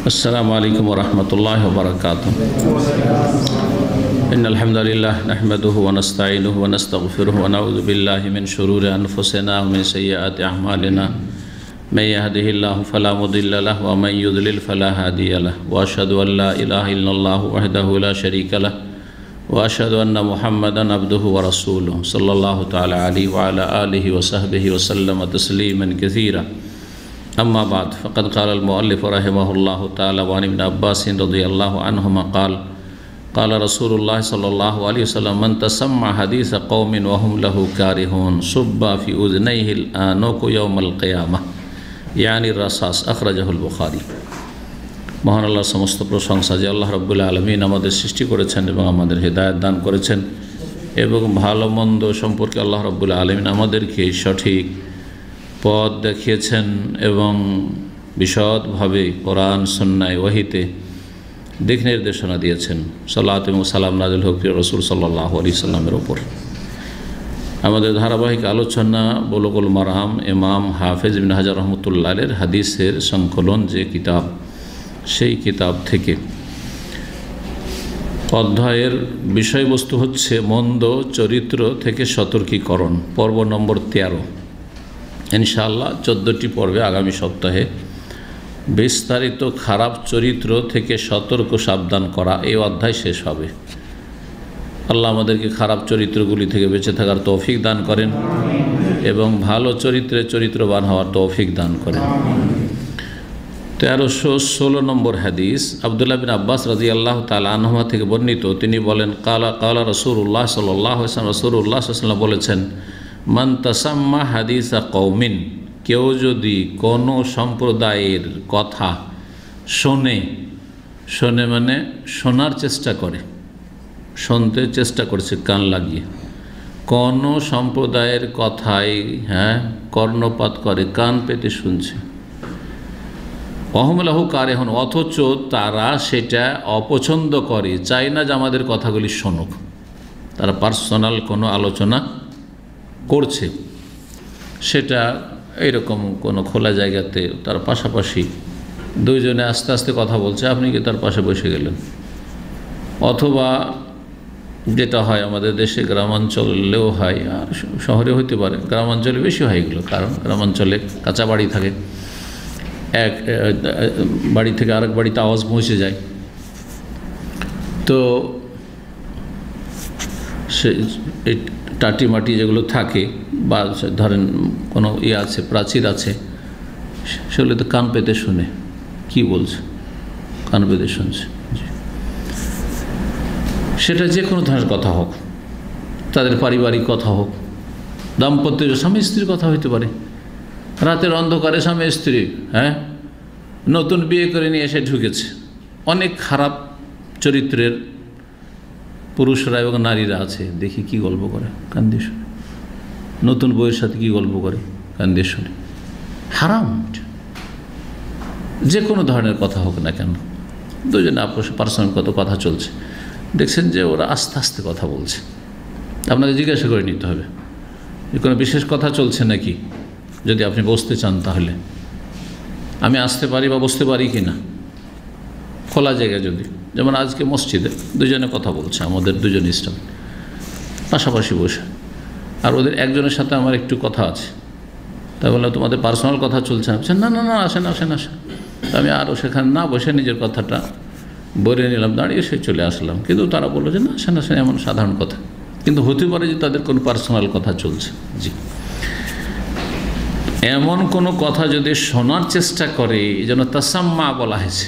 अस्सलामु अलैकुम वरहमतुल्लाहि वबरकातुहू। इन्नल हम्दुलिल्लाह नहमदुहु व नस्तईनुहु व नस्तगफिरुहु व नऊज़ु बिल्लाहि मिन शुरूरि अनफुसिना व मिन सय्यिआति अअमालिना। मैं यहदिहिल्लाहु फला मुदिल्ल लहु व मैं युद्लिल फला हादिय लहु व अशहदु अल्ला इलाहा इल्लल्लाहु वहदहु ला शरीका लहु व अशहदु अन्न मुहम्मदन अब्दुहु व रसूलुहु सल्लल्लाहु तआला अलैहि व अला आलिहि व सहबिहि व सल्लम तस्लीमन कसीरा। अम्मा बाद फ़क़द क़ालल मुअल्लिफ़ रहिमहुल्लाहु तआला व अन इब्न अब्बास रज़ियल्लाहु अन्हुमा क़ाल रसूलुल्लाह सल्लल्लाहु अलैहि वसल्लम मन तसम्मा हदीस क़ौमिन व हुम लहु कारिहून सुब्बा फ़ी उज़नैहिल आनुक़ यौमल क़ियामह यानी रसास अखराजहुल बुखारी। মহান আল্লাহর সমস্ত প্রশংসা যে আল্লাহ রাব্বুল আলামিন আমাদের সৃষ্টি করেছেন এবং আমাদের হেদায়েত দান করেছেন এবং ভালো মন্দ সম্পর্কে আল্লাহ রাব্বুল আলামিন আমাদেরকে সঠিক পথ দেখিয়েছেন এবং বিশদভাবে কোরআন সুন্নাহ ওহীতে দিক নির্দেশনা দিয়েছেন। সালাত এবং সালাম নাযিল হোক প্রিয় রাসূল সাল্লাল্লাহু আলাইহি সাল্লামের উপর। আমাদের ধারাবাহিক আলোচনা বুলুগুল মারাম ইমাম হাফেজ ইবনে হাজার রহমাতুল্লাহ আলাইহির হাদিসের সংকলন যে কিতাব, সেই কিতাব থেকে অধ্যায়ের বিষয়বস্তু হচ্ছে মন্দ চরিত্র থেকে সতর্কীকরণ, পর্ব নম্বর 13। ইনশাআল্লাহ 14টি পর্বে আগামী সপ্তাহে বিস্তারিত খারাপ চরিত্র থেকে সতর্ক সাবধান করা এই অধ্যায় শেষ হবে। আল্লাহ আমাদেরকে খারাপ চরিত্রগুলি থেকে বেঁচে থাকার তৌফিক দান করেন এবং ভালো চরিত্রে চরিত্রবান হওয়ার তৌফিক দান করেন। 1316 নম্বর হাদিস আব্দুল্লাহ বিন আব্বাস রাদিয়াল্লাহু তাআলা আনহুমা থেকে বর্ণিত। তিনি বলেন কালা রাসূলুল্লাহ সাল্লাল্লাহু আলাইহি ওয়াসাল্লাম, রাসূলুল্লাহ সাল্লাল্লাহু আলাইহি ওয়াসাল্লাম বলেছেন মান তাসাম্মা হাদিসা কওমিন, কেউ যদি কোনো সম্প্রদায়ের কথা শোনে মানে শোনার চেষ্টা করে, শুনতে চেষ্টা করছে কান লাগিয়ে, কোনো সম্প্রদায়ের কথায় কর্ণপাত করে, কান পেতে শুনছে, ওহুম লাহু কারিহুন, অথচ তারা সেটা অপছন্দ করে, চায় না যে আমাদের কথাগুলি শোনুক, তারা পার্সোনাল কোনো আলোচনা করছে, সেটা এইরকম কোনো খোলা জায়গাতে তার পাশাপাশি দুইজনে আস্তে আস্তে কথা বলছে, আপনি কি তার পাশে বসে গেলেন। অথবা যেটা হয় আমাদের দেশে, গ্রামাঞ্চলেও হয় আর শহরে হইতে পারে, গ্রামাঞ্চলে বেশি হয় এগুলো, কারণ গ্রামাঞ্চলে কাঁচা বাড়ি থাকে, এক বাড়ি থেকে আরেক বাড়িতে আওয়াজ পৌঁছে যায়, তো সে টাটি মাটি যেগুলো থাকে বা ধরেন কোনো আছে, প্রাচীর আছে, সেগুলো তো কান পেতে শুনে কি বলছে, কান পেতে শুনছে। সেটা যে কোনো ধরনের কথা হোক, তাদের পারিবারিক কথা হোক, দাম্পত্যের স্বামী স্ত্রীর কথা হইতে পারে, রাতের অন্ধকারে স্বামী স্ত্রী নতুন বিয়ে করে নিয়ে এসে ঢুকেছে। অনেক খারাপ চরিত্রের পুরুষরা এবং নারীরা আছে, দেখি কি গল্প করে, কান দিয়ে শুনে, নতুন বউয়ের সাথে কি গল্প করে, কান দিয়ে শুনে। হারাম, যে কোনো ধরনের কথা হোক না কেন, দুজনে আপোষ পার্সোনাল কত কথা চলছে, দেখছেন যে ওরা আস্তে আস্তে কথা বলছে, আপনাকে জিজ্ঞাসা করে নিতে হবে যে কোনো বিশেষ কথা চলছে নাকি। যদি আপনি বসতে চান তাহলে আমি আসতে পারি বা বসতে পারি কি না, খোলা জায়গায়। যদি যেমন আজকে মসজিদে দুজনে কথা বলছে, আমাদের দুজন ইসলাম পাশাপাশি বসে, আর ওদের একজনের সাথে আমার একটু কথা আছে, তাই বললাম তোমাদের পার্সোনাল কথা চলছে, না না না আসেন আসেন আসেন, আমি আরও সেখানে না বসে নিজের কথাটা বলে নিলাম, দাঁড়িয়ে সে চলে আসলাম, কিন্তু তারা বললো যে না আসেন আসেন, এমন সাধারণ কথা, কিন্তু হতে পারে যে তাদের কোনো পার্সোনাল কথা চলছে। জি, এমন কোনো কথা যদি শোনার চেষ্টা করে, এই জন্য তাসাম্মা বলা হয়েছে,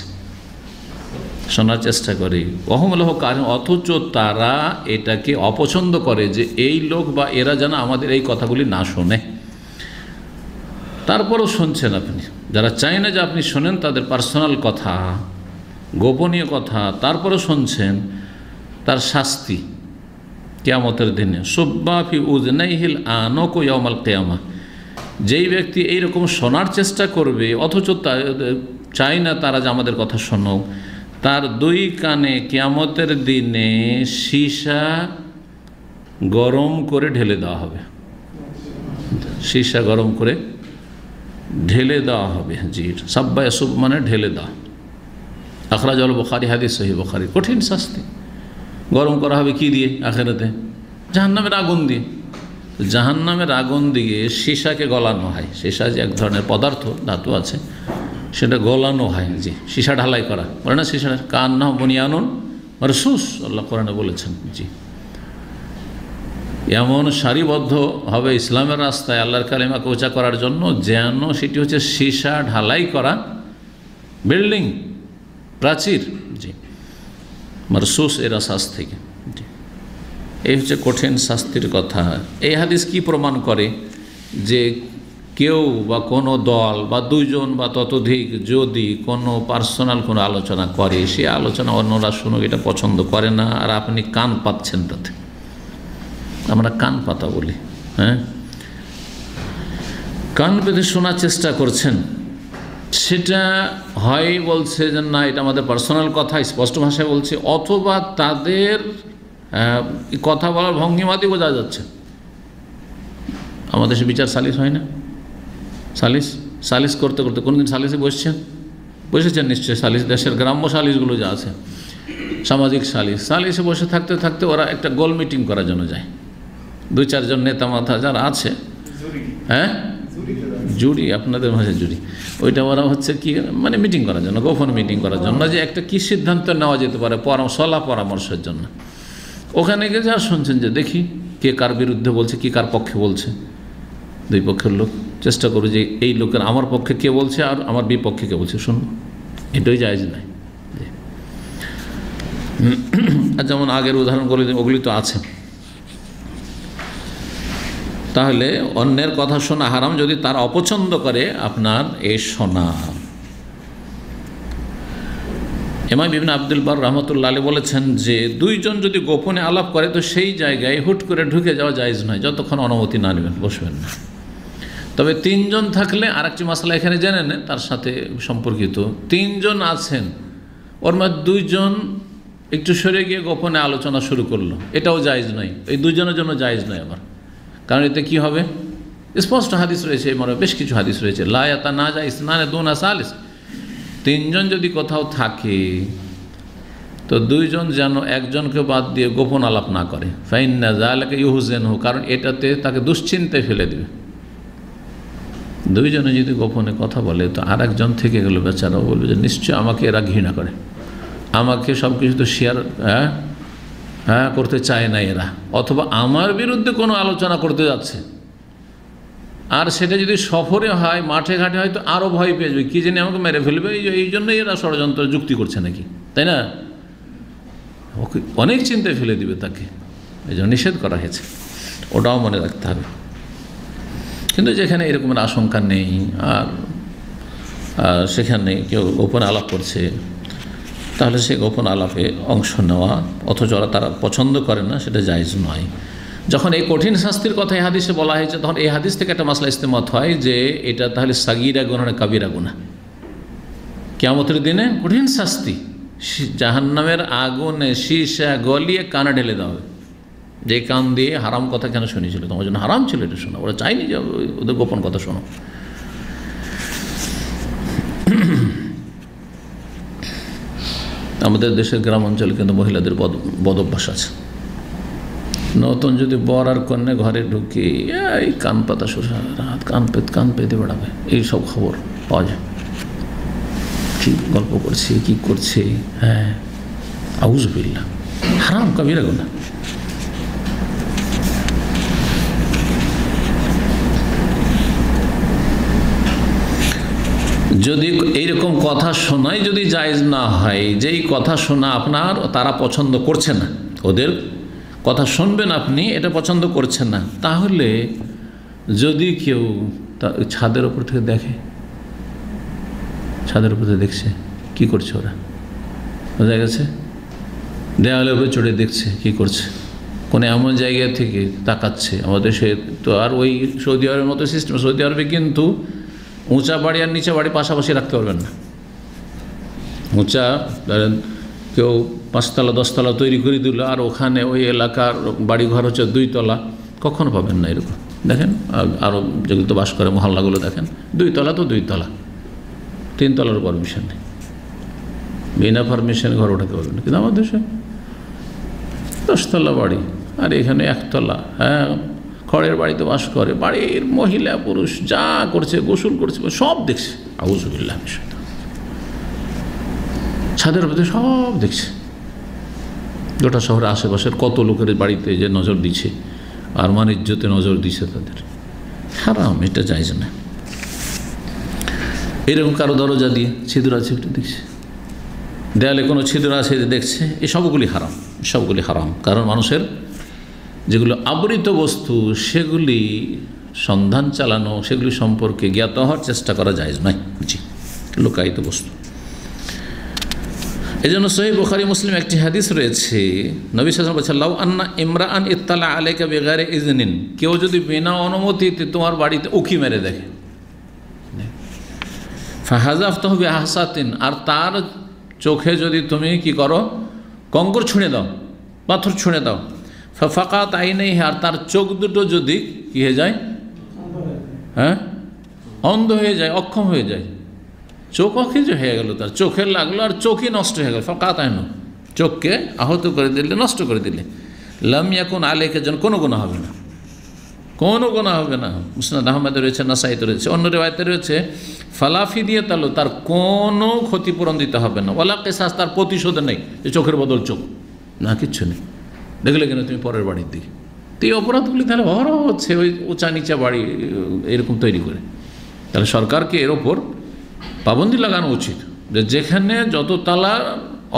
শোনার চেষ্টা করে, ওহুম লাহু কারিহুন, অথচ তারা এটাকে অপছন্দ করে যে এই লোক বা এরা যেন আমাদের এই কথাগুলি না শোনে। তারপরেও শুনছেন আপনি, যারা চায় না যে আপনি শোনেন তাদের পার্সোনাল কথা, গোপনীয় কথা, তারপরেও শুনছেন, তার শাস্তি কিয়ামতের দিনে সুব্বা ফি উযনাইহিল আনুক ইয়াউমাল কিয়ামাহ। যেই ব্যক্তি এইরকম শোনার চেষ্টা করবে অথচ চায় না তারা যে আমাদের কথা শোনুক, তার দুই কানে কিয়ামতের দিনে সীসা গরম করে ঢেলে দেওয়া হবে, সীসা গরম করে ঢেলে দেওয়া হবে। জি, সাব্বা ইয়াসুব মানে ঢেলে দেওয়া, আখরাজাল বুখারী, হাদিস সহিহ বুখারী। কঠিন শাস্তি। গরম করা হবে কি দিয়ে? আখিরাতে জাহান্নামের আগুন দিয়ে। জাহান্নামের আগুন দিয়ে সীসাকে গলানো হয়। সীসা যে এক ধরনের পদার্থ, ধাতু আছে, সেটা গলানো হয়। জি, সীসা ঢালাই করা বলে না, সীসা কান্না বুনিয়ানুন মারসুস, আল্লাহ কোরআনে বলেছেন। জি, এমন সারিবদ্ধ হবে ইসলামের রাস্তায় আল্লাহর কালিমাকে উঁচা করার জন্য, যেন সেটি হচ্ছে সীসা ঢালাই করা বিল্ডিং, প্রাচীর। জি, মারসুস এর আসাস থেকে। জি, এই হচ্ছে কঠিন শাস্তির কথা। এই হাদিস কি প্রমাণ করে? যে কেউ বা কোনো দল বা দুইজন বা ততোধিক যদি কোনো পার্সোনাল কোনো আলোচনা করে, সে আলোচনা অন্যরা শুনুক, এটা পছন্দ করে না, আর আপনি কান পাচ্ছেন তাতে। আমরা কান পাতা বলি, হ্যাঁ, কান পেতে শোনার চেষ্টা করছেন। সেটা হয় বলছে যে না, এটা আমাদের পার্সোনাল কথা, স্পষ্ট ভাষায় বলছে, অথবা তাদের কথা বলার ভঙ্গিমাতে বোঝা যাচ্ছে। আমাদের সে বিচার সালিস হয় না? সালিস করতে করতে কোনদিন সালিসে বসেছেন নিশ্চয়ই। সালিস, দেশের গ্রাম্য সালিসগুলো যা আছে, সামাজিক সালিসে বসে থাকতে থাকতে ওরা একটা গোল মিটিং করার জন্য যায়। দুই চারজন নেতা মাথা যারা আছে, হ্যাঁ, জুরি, আপনাদের ভাষায় জুরি, ওইটা ওরা হচ্ছে কি, মানে মিটিং করার জন্য, গোপন মিটিং করার জন্য, যে একটা কি সিদ্ধান্ত নেওয়া যেতে পারে সলা পরামর্শের জন্য। ওখানে গিয়ে যা শুনছেন যে দেখি কে কার বিরুদ্ধে বলছে, কি কার পক্ষে বলছে। দুই পক্ষের লোক চেষ্টা করবে যে এই লোকের আমার পক্ষে কে বলছে আর আমার বিপক্ষে কে বলছে শুনুন, এটাই জায়েজ নাই। আর যেমন আগের উদাহরণগুলি ওগুলি তো আছে। তাহলে অন্যের কথা শোনা হারাম যদি তারা অপছন্দ করে আপনার এই শোনা। ইমাম ইবনে আব্দুল বার রহমতুল্লাহ আলাইহি বলেছেন যে দুইজন যদি গোপনে আলাপ করে তো সেই জায়গায় হুট করে ঢুকে যাওয়া জায়েজ নয়, যতক্ষণ অনুমতি না নেবেন বসবেন না। তবে তিনজন থাকলে, আরেকটি মাসলা এখানে জেনে নেন তার সাথে সম্পর্কিত, তিনজন আছেন, ওর মধ্যে দুইজন একটু সরে গিয়ে গোপনে আলোচনা শুরু করলো, এটাও জায়েজ নয়। এই দুইজনের জন্য জায়েজ নয় আবার, কারণ এতে কি হবে? স্পষ্ট হাদিস রয়েছে, বেশ কিছু হাদিস রয়েছে, লা ইয়াতানাজা ইসনানে দুনা সালিস। তিনজন যদি কোথাও থাকে তো দুইজন যেন একজনকে বাদ দিয়ে গোপন আলাপ না করে। ফাইন্না যালিকা ইউহজানহু, কারণ এটাতে তাকে দুশ্চিন্তায় ফেলে দেবে। দুইজনে যদি গোপনে কথা বলে তো আর একজন থেকে গেল, বেচারাও বলবে যে নিশ্চয় আমাকে এরা ঘৃণা করে, আমাকে সব কিছু তো শেয়ার করতে চায় না এরা, অথবা আমার বিরুদ্ধে কোনো আলোচনা করতে যাচ্ছে। আর সেটা যদি সফরে হয়, মাঠে ঘাটে হয়, তো আরও ভয় পেয়ে যাবে, কী জানি আমাকে মেরে ফেলবে, এই জন্যই এরা ষড়যন্ত্র যুক্তি করছে নাকি, তাই না? ওকে অনেক চিন্তায় ফেলে দিবে তাকে, এই জন্য নিষেধ করা হয়েছে, ওটাও মনে রাখতে হবে। কিন্তু যেখানে এরকমের আশঙ্কা নেই আর সেখানে কেউ গোপন আলাপ করছে, তাহলে সে গোপন আলাপে অংশ নেওয়া, অথচ ওরা তারা পছন্দ করে না, সেটা জায়েজ নয়। যখন এই কঠিন শাস্তির কথা এই হাদিসে বলা হয়েছে, তখন এই হাদিস থেকে একটা মাসলা ইস্তেমাত হয় যে এটা তাহলে সাগীরা গুনাহ না কাবীরা গুনাহ। কিয়ামতের দিনে কঠিন শাস্তি, জাহান্নামের আগুনে সীসা গলিয়ে কানে ঢেলে দেওয়া হবে। যে কান দিয়ে হারাম কথা কেন শুনেছিল, তোমার জন্য হারাম ছিল এটা শোনা, ওরা চাইনি যে ওদের গোপন কথা শোনো। আমাদের দেশের গ্রাম অঞ্চলে কিন্তু মহিলাদের বদ অভ্যাস আছে। নতুন যদি বর আর কন্যা ঘরে ঢুকে এই কান পাতা শুরু, রাত কান পেতে বেড়াবে, এইসব খবর পাওয়া যায়। কি গল্প করছে, কি করছে, হ্যাঁ, আউযুবিল্লাহ, হারাম কাবীরা গুনাহ। যদি এইরকম কথা শোনাই যদি জায়েজ না হয়, যেই কথা শোনা আপনার তারা পছন্দ করছে না, ওদের কথা শুনবেন আপনি, এটা পছন্দ করছেন না, তাহলে যদি কেউ ছাদের উপর থেকে দেখে, ছাদের উপর থেকে দেখছে কি করছে ওরা, বোঝা গেছে, দেওয়ালের উপরে চড়ে দেখছে কি করছে, কোনো এমন জায়গা থেকে তাকাচ্ছে। আমাদের সে তো আর ওই সৌদি আরবের মতো সিস্টেম, সৌদি আরবে কিন্তু উঁচা বাড়ি আর নিচা বাড়ি পাশাপাশি রাখতে পারবেন না। উঁচা ধরেন কেউ 5 তলা 10 তলা তৈরি করে দিল, আর ওখানে ওই এলাকার বাড়িঘর হচ্ছে 2 তলা, কখনো পাবেন না এরকম। দেখেন আরও যেগুলো তো বাস করে মহল্লাগুলো দেখেন, 2 তলা তো 2 তলা, 3 তলার পারমিশন নেই। বিনা পারমিশন ঘর ওঠাতে পারবে না। কিন্তু আমাদের দেশে 10তলা বাড়ি আর এখানে 1তলা, হ্যাঁ, খড়ের বাড়িতে বাস করে, বাড়ির মহিলা পুরুষ যা করছে, গোসল করছে, সব দেখছে। আউযুবিল্লাহ, ছাদের মধ্যে সব দেখছে। গোটা শহরের আশেপাশের কত লোকের বাড়িতে যে নজর দিচ্ছে, আর মান ইজ্জতে নজর দিচ্ছে তাদের। হারাম, এটা জায়েজ না। এরকম কারো দরজা দিয়ে ছিদ্র আছে একটু দেখছে, দেয়ালে কোনো ছিদ্র আছে দেখছে, এই সবগুলি হারাম, সবগুলি হারাম। কারণ মানুষের যেগুলো আবৃত বস্তু সেগুলি সন্ধান চালানো, সেগুলি সম্পর্কে জ্ঞাত হওয়ার চেষ্টা করা জায়েজ নয়। জি, লুকায়িত বস্তু। এই জন্য সহিহ বুখারী মুসলিম একটি হাদিস রয়েছে, নবী সাল্লাল্লাহু আলাইহি ওয়াসাল্লাম বলেছেন, লাউ আন্না ইমরাআন ইত্তালা আলাইকা বিগাইরি ইজনিন, কেউ যদি বিনা অনুমতিতে তোমার বাড়িতে উকি মেরে দেখে, ফাহাযাফতাহু বিআহসাতিন, আর তার চোখে যদি তুমি কি করো, কঙ্কর ছুঁড়ে দাও, পাথর ছুঁড়ে দাও, ফাকাত আইনাইহি, আর তার চোখ দুটো যদি কি হয়ে যায়, হ্যাঁ, অন্ধ হয়ে যায়, অক্ষম হয়ে যায়, চোখ অখিজ হয়ে গেল, তার চোখে লাগলো আর চোখই নষ্ট হয়ে গেল, ফাকাত আইনু, চোখকে আহত করে দিলে, নষ্ট করে দিলে, লাম ইয়াকুন আলাইকা, যেন কোনো গুনাহ হবে না, কোনো গুনাহ হবে না। মুসনাদ আহমদে রয়েছে, নাসাইতে রয়েছে, অন্য রিওয়ায়াতে রয়েছে, ফালাফি দিয়ে তালো, তার কোনো ক্ষতিপূরণ দিতে হবে না, ওয়ালা কিসাস, তার প্রতিশোধ নেই, যে চোখের বদল চোখ, না, কিচ্ছু নেই। দেখলে কেন তুমি পরের বাড়ির দিকে, তো এই অপরাধগুলি তাহলে বড় হচ্ছে, ওই উঁচা নিচা বাড়ি এরকম তৈরি করে। তাহলে সরকারকে এর ওপর পাবন্দি লাগানো উচিত, যে যেখানে যত তালা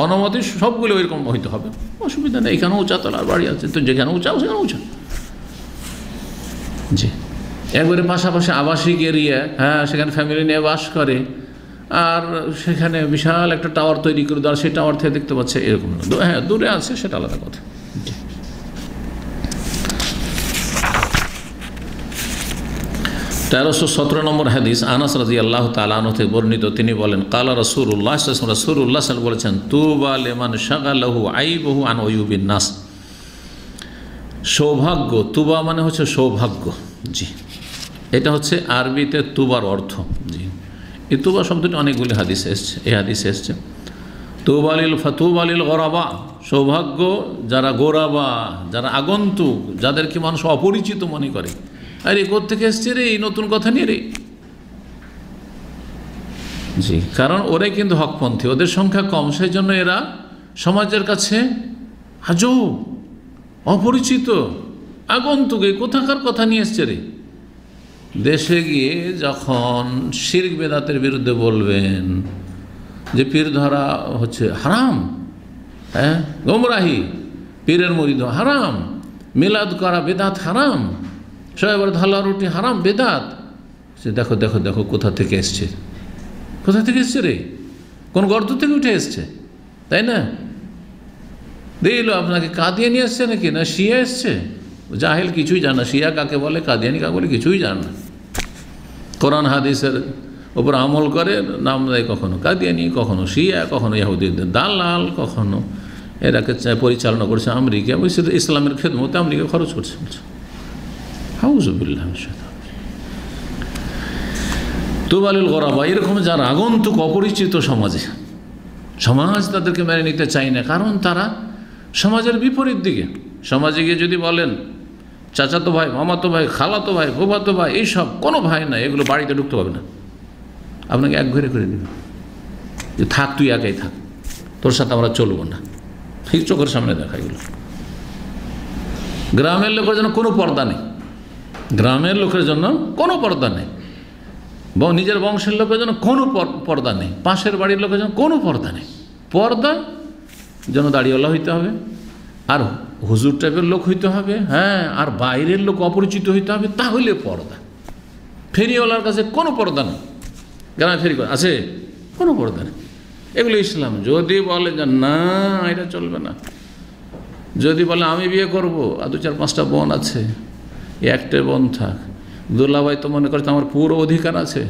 অনুমতি সবগুলো এরকম হইতে হবে, অসুবিধা নেই। এখানে উঁচা তালার বাড়ি আছে, তো যেখানে উঁচা সেখানে উঁচা। জি, একবারে পাশাপাশি আবাসিক এরিয়া, হ্যাঁ, সেখানে ফ্যামিলি নিয়ে বাস করে, আর সেখানে বিশাল একটা টাওয়ার তৈরি করে দেওয়ার, সেই টাওয়ার থেকে দেখতে পাচ্ছে, এরকম না। হ্যাঁ, দূরে আছে, সেটা আলাদা কথা। 1317 নম্বর হাদিস, আনাস রাদিয়াল্লাহু তাআলা আনহু থেকে বর্ণিত, তিনি বলেন, কালা রাসূলুল্লাহ সাল্লাল্লাহু আলাইহি ওয়াসাল্লাম বলেছেন, তুবা লিমান শাগালাহু আইবুহু আন উয়ুবিন নাস, সৌভাগ্য, তুবা মানে হচ্ছে সৌভাগ্য। জি, এটা হচ্ছে আরবিতে তুবার অর্থ। জি, এই তুবা শব্দটি অনেকগুলি হাদিসে এসছে, এই হাদিসে এসছে, তুবালিল গরাবা, সৌভাগ্য যারা গোরাবা, যারা আগন্তুক, যাদেরকে মানুষ অপরিচিত মনে করে, আরে কোত্থেকে এসছে রে, এই নতুন কথা নিয়ে রে। জি, কারণ ওরাই কিন্তু হকপন্থী, ওদের সংখ্যা কম, সেই জন্য এরা সমাজের কাছে আজব, অপরিচিত, আগন্তুক, এই কোথাকার কথা নিয়ে এসছে রে। দেশে গিয়ে যখন শিরক বেদাতের বিরুদ্ধে বলবেন যে পীর ধরা হচ্ছে হারাম, হ্যাঁ, গোমরাহি, পীরের মুরিদ হারাম, মিলাদ করা বেদাত হারাম, সবার ধালা রুটি হারাম, বেদাত, সে দেখো দেখো দেখো কোথা থেকে এসছে, কোথা থেকে এসছে রে, কোন গর্ত থেকে উঠে এসছে, তাই না? দিল আপনাকে কাদিয়ানি এসছে নাকি, না শিয়া এসছে, জাহেল, কিছুই জানে না, শিয়া কাকে বলে, কাদিয়ানি কাকে বলে, কিছুই জানে না। কোরআন হাদিসের ওপর আমল করে, নাম দেয় কখনো কাদিয়ানি, কখনো শিয়া, কখনো ইহুদিদের দালাল, কখনো এরাকে পরিচালনা করছে আমেরিকা, ওই ইসলামের খেদমতে আমেরিকা খরচ করছে, বলছে আউযুবিল্লাহ। তুবালিল গরাবা, এরকম যারা আগন্তুক, অপরিচিত সমাজে, সমাজ তাদেরকে মেনে নিতে চায় না, কারণ তারা সমাজের বিপরীত দিকে। সমাজে গিয়ে যদি বলেন চাচাতো ভাই, মামাতো ভাই, খালাতো ভাই, ফুফাতো ভাই, এইসব কোনো ভাই না, এগুলো বাড়িতে ঢুকতে পারবে না, আপনাকে এক ঘরে করে দেবে, যে থাক, তুই একাই থাক, তোর সাথে আমরা চলবো না, ঠিক চোখের সামনে দেখা এগুলো। গ্রামের লোকের জন্য কোনো পর্দা নেই, গ্রামের লোকের জন্য কোনো পর্দা নেই, নিজের বংশের লোকের জন্য কোনো পর্দা নেই, পাশের বাড়ির লোকের জন্য কোনো পর্দা নেই। পর্দা যেন দাড়িওয়ালা হইতে হবে, আর হুজুর টাইপের লোক হইতে হবে, হ্যাঁ, আর বাইরের লোক অপরিচিত হইতে হবে, তাহলে পর্দা। ফেরিওয়ালার কাছে কোনো পর্দা নেই, গ্রামে ফেরি আছে, কোনো পর্দা নেই, এগুলো ইসলাম। যদি বলে যে না এটা চলবে না, যদি বলে আমি বিয়ে করব, আর 2-4-5টা বোন আছে, একটা বোন থাক, দুলাভাই তো মনে করছে আমার পুরো অধিকার আছে,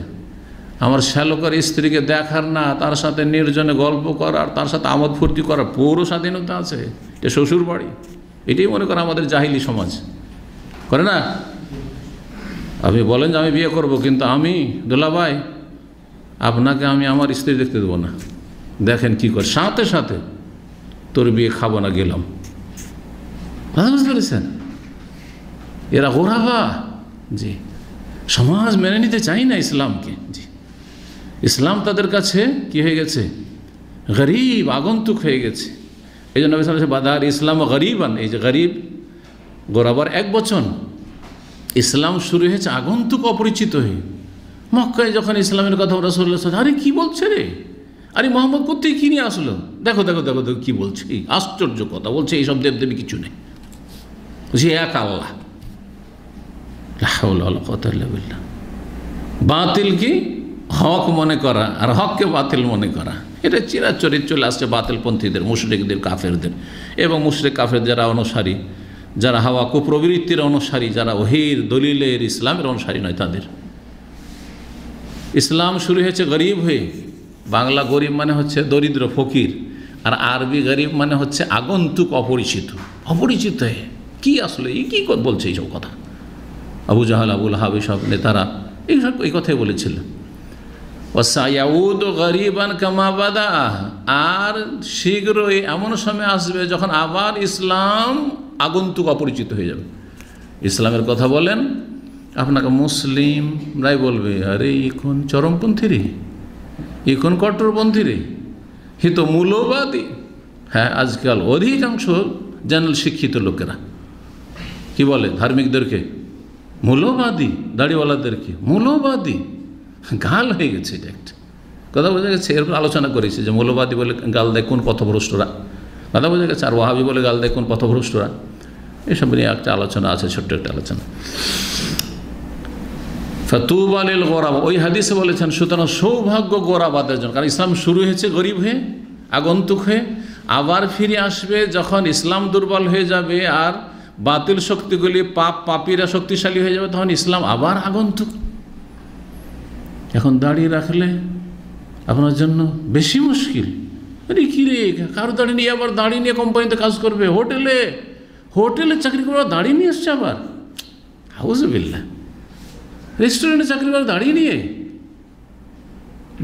আমার শ্যালকের স্ত্রীকে দেখার না, তার সাথে নির্জনে গল্প করার, তার সাথে আমোদ ফুর্তি করার পুরো স্বাধীনতা আছে, এটা শ্বশুর বাড়ি, এটাই মনে করে আমাদের জাহিলি সমাজ করে না। আপনি বলেন যে আমি বিয়ে করব, কিন্তু আমি দুলাভাই আপনাকে আমি আমার স্ত্রী দেখতে দেবো না, দেখেন কি করে, সাথে সাথে তোর বিয়ে খাবো না, গেলাম। বুঝতে পেরেছেন? এরা গোরাবা। জি, সমাজ মেনে নিতে চাই না ইসলামকে। জি, ইসলাম তাদের কাছে কি হয়ে গেছে? গরিব, আগন্তুক হয়ে গেছে। এই জন্য বাদার ইসলাম গরিবান, এই যে গরিব গোরাবার এক বচন। ইসলাম শুরু হয়েছে আগন্তুক, অপরিচিত হয়ে। মক্কায় যখন ইসলামের কথা রাসূলুল্লাহ সাল্লাল্লাহু আলাইহি ওয়াসাল্লাম, আরে কি বলছে রে, আরে মোহাম্মদ কোথায় কি নিয়ে আসলো, দেখো দেখো দেখো দেখো কি বলছে, এই আশ্চর্য কথা বলছে, এইসব দেবদেবী কিছু নেই, বলছি এক আল্লাহ। লা হাওলা ওয়ালা কুওয়াতা ইল্লা বিল্লাহ। বাতিল কি হক মনে করা, আর হককে বাতিল মনে করা, এটা চিরাচরিত চলে আসছে বাতিলপন্থীদের, মুশরিকদের, কাফেরদের। এবং মুশরিক কাফের যারা অনুসারী, যারা হাওয়া কুপ্রবৃত্তির অনুসারী, যারা ওহির দলিলের ইসলামের অনুসারী নয়, তাদের ইসলাম শুরু হয়েছে গরিব হয়ে। বাংলা গরিব মানে হচ্ছে দরিদ্র, ফকির, আর আরবি গরিব মানে হচ্ছে আগন্তুক, অপরিচিত। অপরিচিত হয়ে কি আসলে এই কী বলছে এইসব কথা? আবু জাহাল, আবুল হাব, সব নেতারা এইসব এই কথাই বলেছিল। ওয়াসায়াউদু গরিবান কামা বাদা, আর শীঘ্রই এমন সময় আসবে যখন আবার ইসলাম আগন্তুক, অপরিচিত হয়ে যাবে। ইসলামের কথা বলেন, আপনাকে মুসলিমরাই বলবে, আরে এখন চরমপন্থী রে, এখন কট্টরপন্থী রে, হি তো মূল্যবাদী। হ্যাঁ, আজকাল অধিকাংশ জেনারেল শিক্ষিত লোকেরা কি বলে ধার্মিকদেরকে? মূল্যবাদী। দাড়িওয়ালাদেরকে মূল্যবাদী। গাল হয়ে গেছে, এটা একটা কথা বোঝা গেছে। এরকম আলোচনা করেছে যে মৌলবাদী বলে গাল দেয় কোন পথভ্রষ্টরা, কথা বোঝা গেছে। আর ওয়াহাবি বলে গাল দেয় কোন পথভ্রষ্টরা, এসব নিয়ে একটা আলোচনা আছে, ছোট্ট একটা আলোচনা। ফাতুবা লিল গোরাবা, ওই হাদিসে বলেছেন সুতরাং সৌভাগ্য গোরাবাদের জন্য। কারণ ইসলাম শুরু হয়েছে গরিব হয়ে, আগন্তুক হয়ে, আবার ফিরে আসবে যখন ইসলাম দুর্বল হয়ে যাবে আর বাতিল শক্তিগুলি, পাপীরা শক্তিশালী হয়ে যাবে, তখন ইসলাম আবার আগন্তুক। এখন দাঁড়িয়ে রাখলে আপনার জন্য বেশি মুশকিল। আরে কী রে, কারো দাঁড়িয়ে নিয়ে আবার দাঁড়িয়ে নিয়ে কোম্পানিতে কাজ করবে, হোটেলে চাকরি করা দাঁড়িয়ে নিয়ে এসছে আবার, আউযুবিল্লাহ। রেস্টুরেন্টে চাকরি করা দাঁড়িয়ে নিয়ে,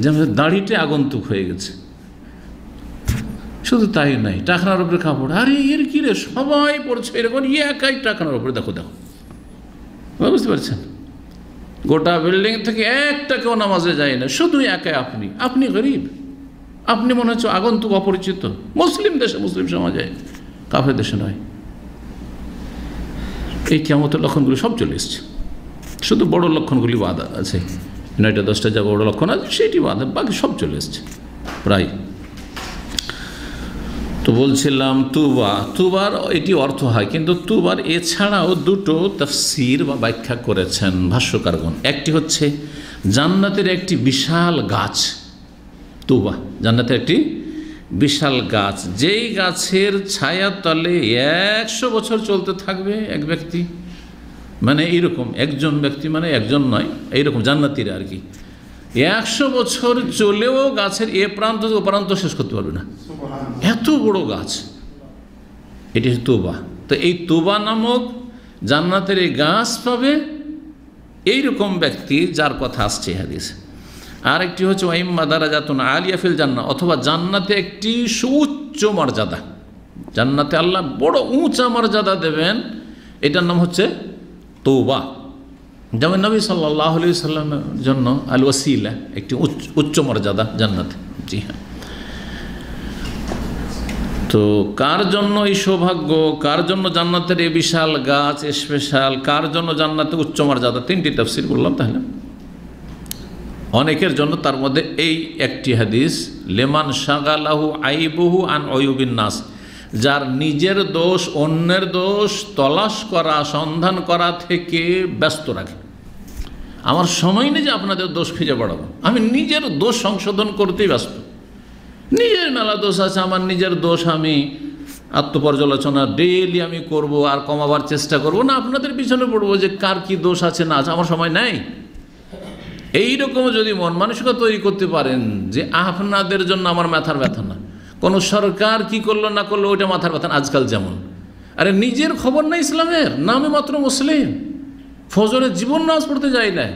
যেমন দাড়িতে আগন্তুক হয়ে গেছে। শুধু তাই নাই, টাকনার উপরে কাপড়, আরে এর কী রে, সবাই পড়ছে এরকম, একাই টাকনার উপরে, দেখো দেখো, বুঝতে পারছেন? গোটা বিল্ডিং থেকে একটা কেউ নামাজে যায় না, শুধু একাই আপনি গরিব, আপনি মনে হচ্ছে আগন্তুক, অপরিচিত। মুসলিম দেশে, মুসলিম সমাজে, কাফের দেশে নয়। এই কিয়ামতের লক্ষণগুলি সব চলে এসছে, শুধু বড় লক্ষণগুলি বাদ আছে, 9-10টা যা বড় লক্ষণ আছে সেটি বাদ, বাকি সব চলে এসছে প্রায়। তো বলছিলাম তুবার এটি অর্থ হয়, কিন্তু তুবার এছাড়াও দুটো তাফসীর বা ব্যাখ্যা করেছেন ভাষ্যকারগণ। একটি হচ্ছে জান্নাতের একটি বিশাল গাছ, তুবা জান্নাতের একটি বিশাল গাছ, যেই গাছের ছায়া তলে 100 বছর চলতে থাকবে এক ব্যক্তি। মানে এইরকম একজন ব্যক্তি, মানে একজন নয়, এইরকম জান্নাতীরা আর কি 100 বছর চলেও গাছের এ প্রান্ত ও প্রান্ত শেষ করতে পারবে না, এত বড় গাছ। এটি হচ্ছে তুবা। তো এই তুবা নামক জান্নাতের এই গাছ পাবে এইরকম ব্যক্তি যার কথা আসছে হাদিস। আর একটি হচ্ছে ওয়াইম্মা দারাজাতুন আলিয়া ফিল জান্নাহ, অথবা জান্নাতে একটি সুউচ্চ মর্যাদা, জান্নাতে আল্লাহ বড় উঁচা মর্যাদা দেবেন, এটার নাম হচ্ছে তৌবা। যেমন নবী সাল্লাল্লাহু আলাইহি সাল্লামের জন্য আল ওয়াসিলা একটি উচ্চ মর্যাদা জান্নাতে। জি হ্যাঁ। তো কার জন্য এই সৌভাগ্য, কার জন্য জান্নাতের এই বিশাল গাছ স্পেশাল, কার জন্য জান্নাতে উচ্চ মর্যাদা, 3টি তাফসীর বললাম। তাহলে অনেকের জন্য, তার মধ্যে এই একটি হাদিস, লেমান শাগালাহু আইবুহু আন অয়ুবিন নাস, যার নিজের দোষ অন্যের দোষ তলাশ করা, সন্ধান করা থেকে ব্যস্ত রাখে। আমার সময় নেই যে আপনাদের দোষ খুঁজে বেড়াবো, আমি নিজের দোষ সংশোধন করতেই ব্যস্ত। নিজের মেলা দোষ আছে, আমার নিজের দোষ আমি আত্মপর্যালোচনা ডেইলি আমি করব আর কমাবার চেষ্টা করব না, আপনাদের পিছনে পড়বো যে কার কি দোষ আছে না আছে, আমার সময় নেই। এইরকম যদি মন মানসিকতা তৈরি করতে পারেন যে আপনাদের জন্য আমার মাথার ব্যথা না, কোনো সরকার কি করলো না করলো ওইটা মাথার ব্যথা, আজকাল যেমন, আরে নিজের খবর না ইসলামের, নামে মাত্র মুসলিম, ফজরের জীবন নামাজ পড়তে যায় না,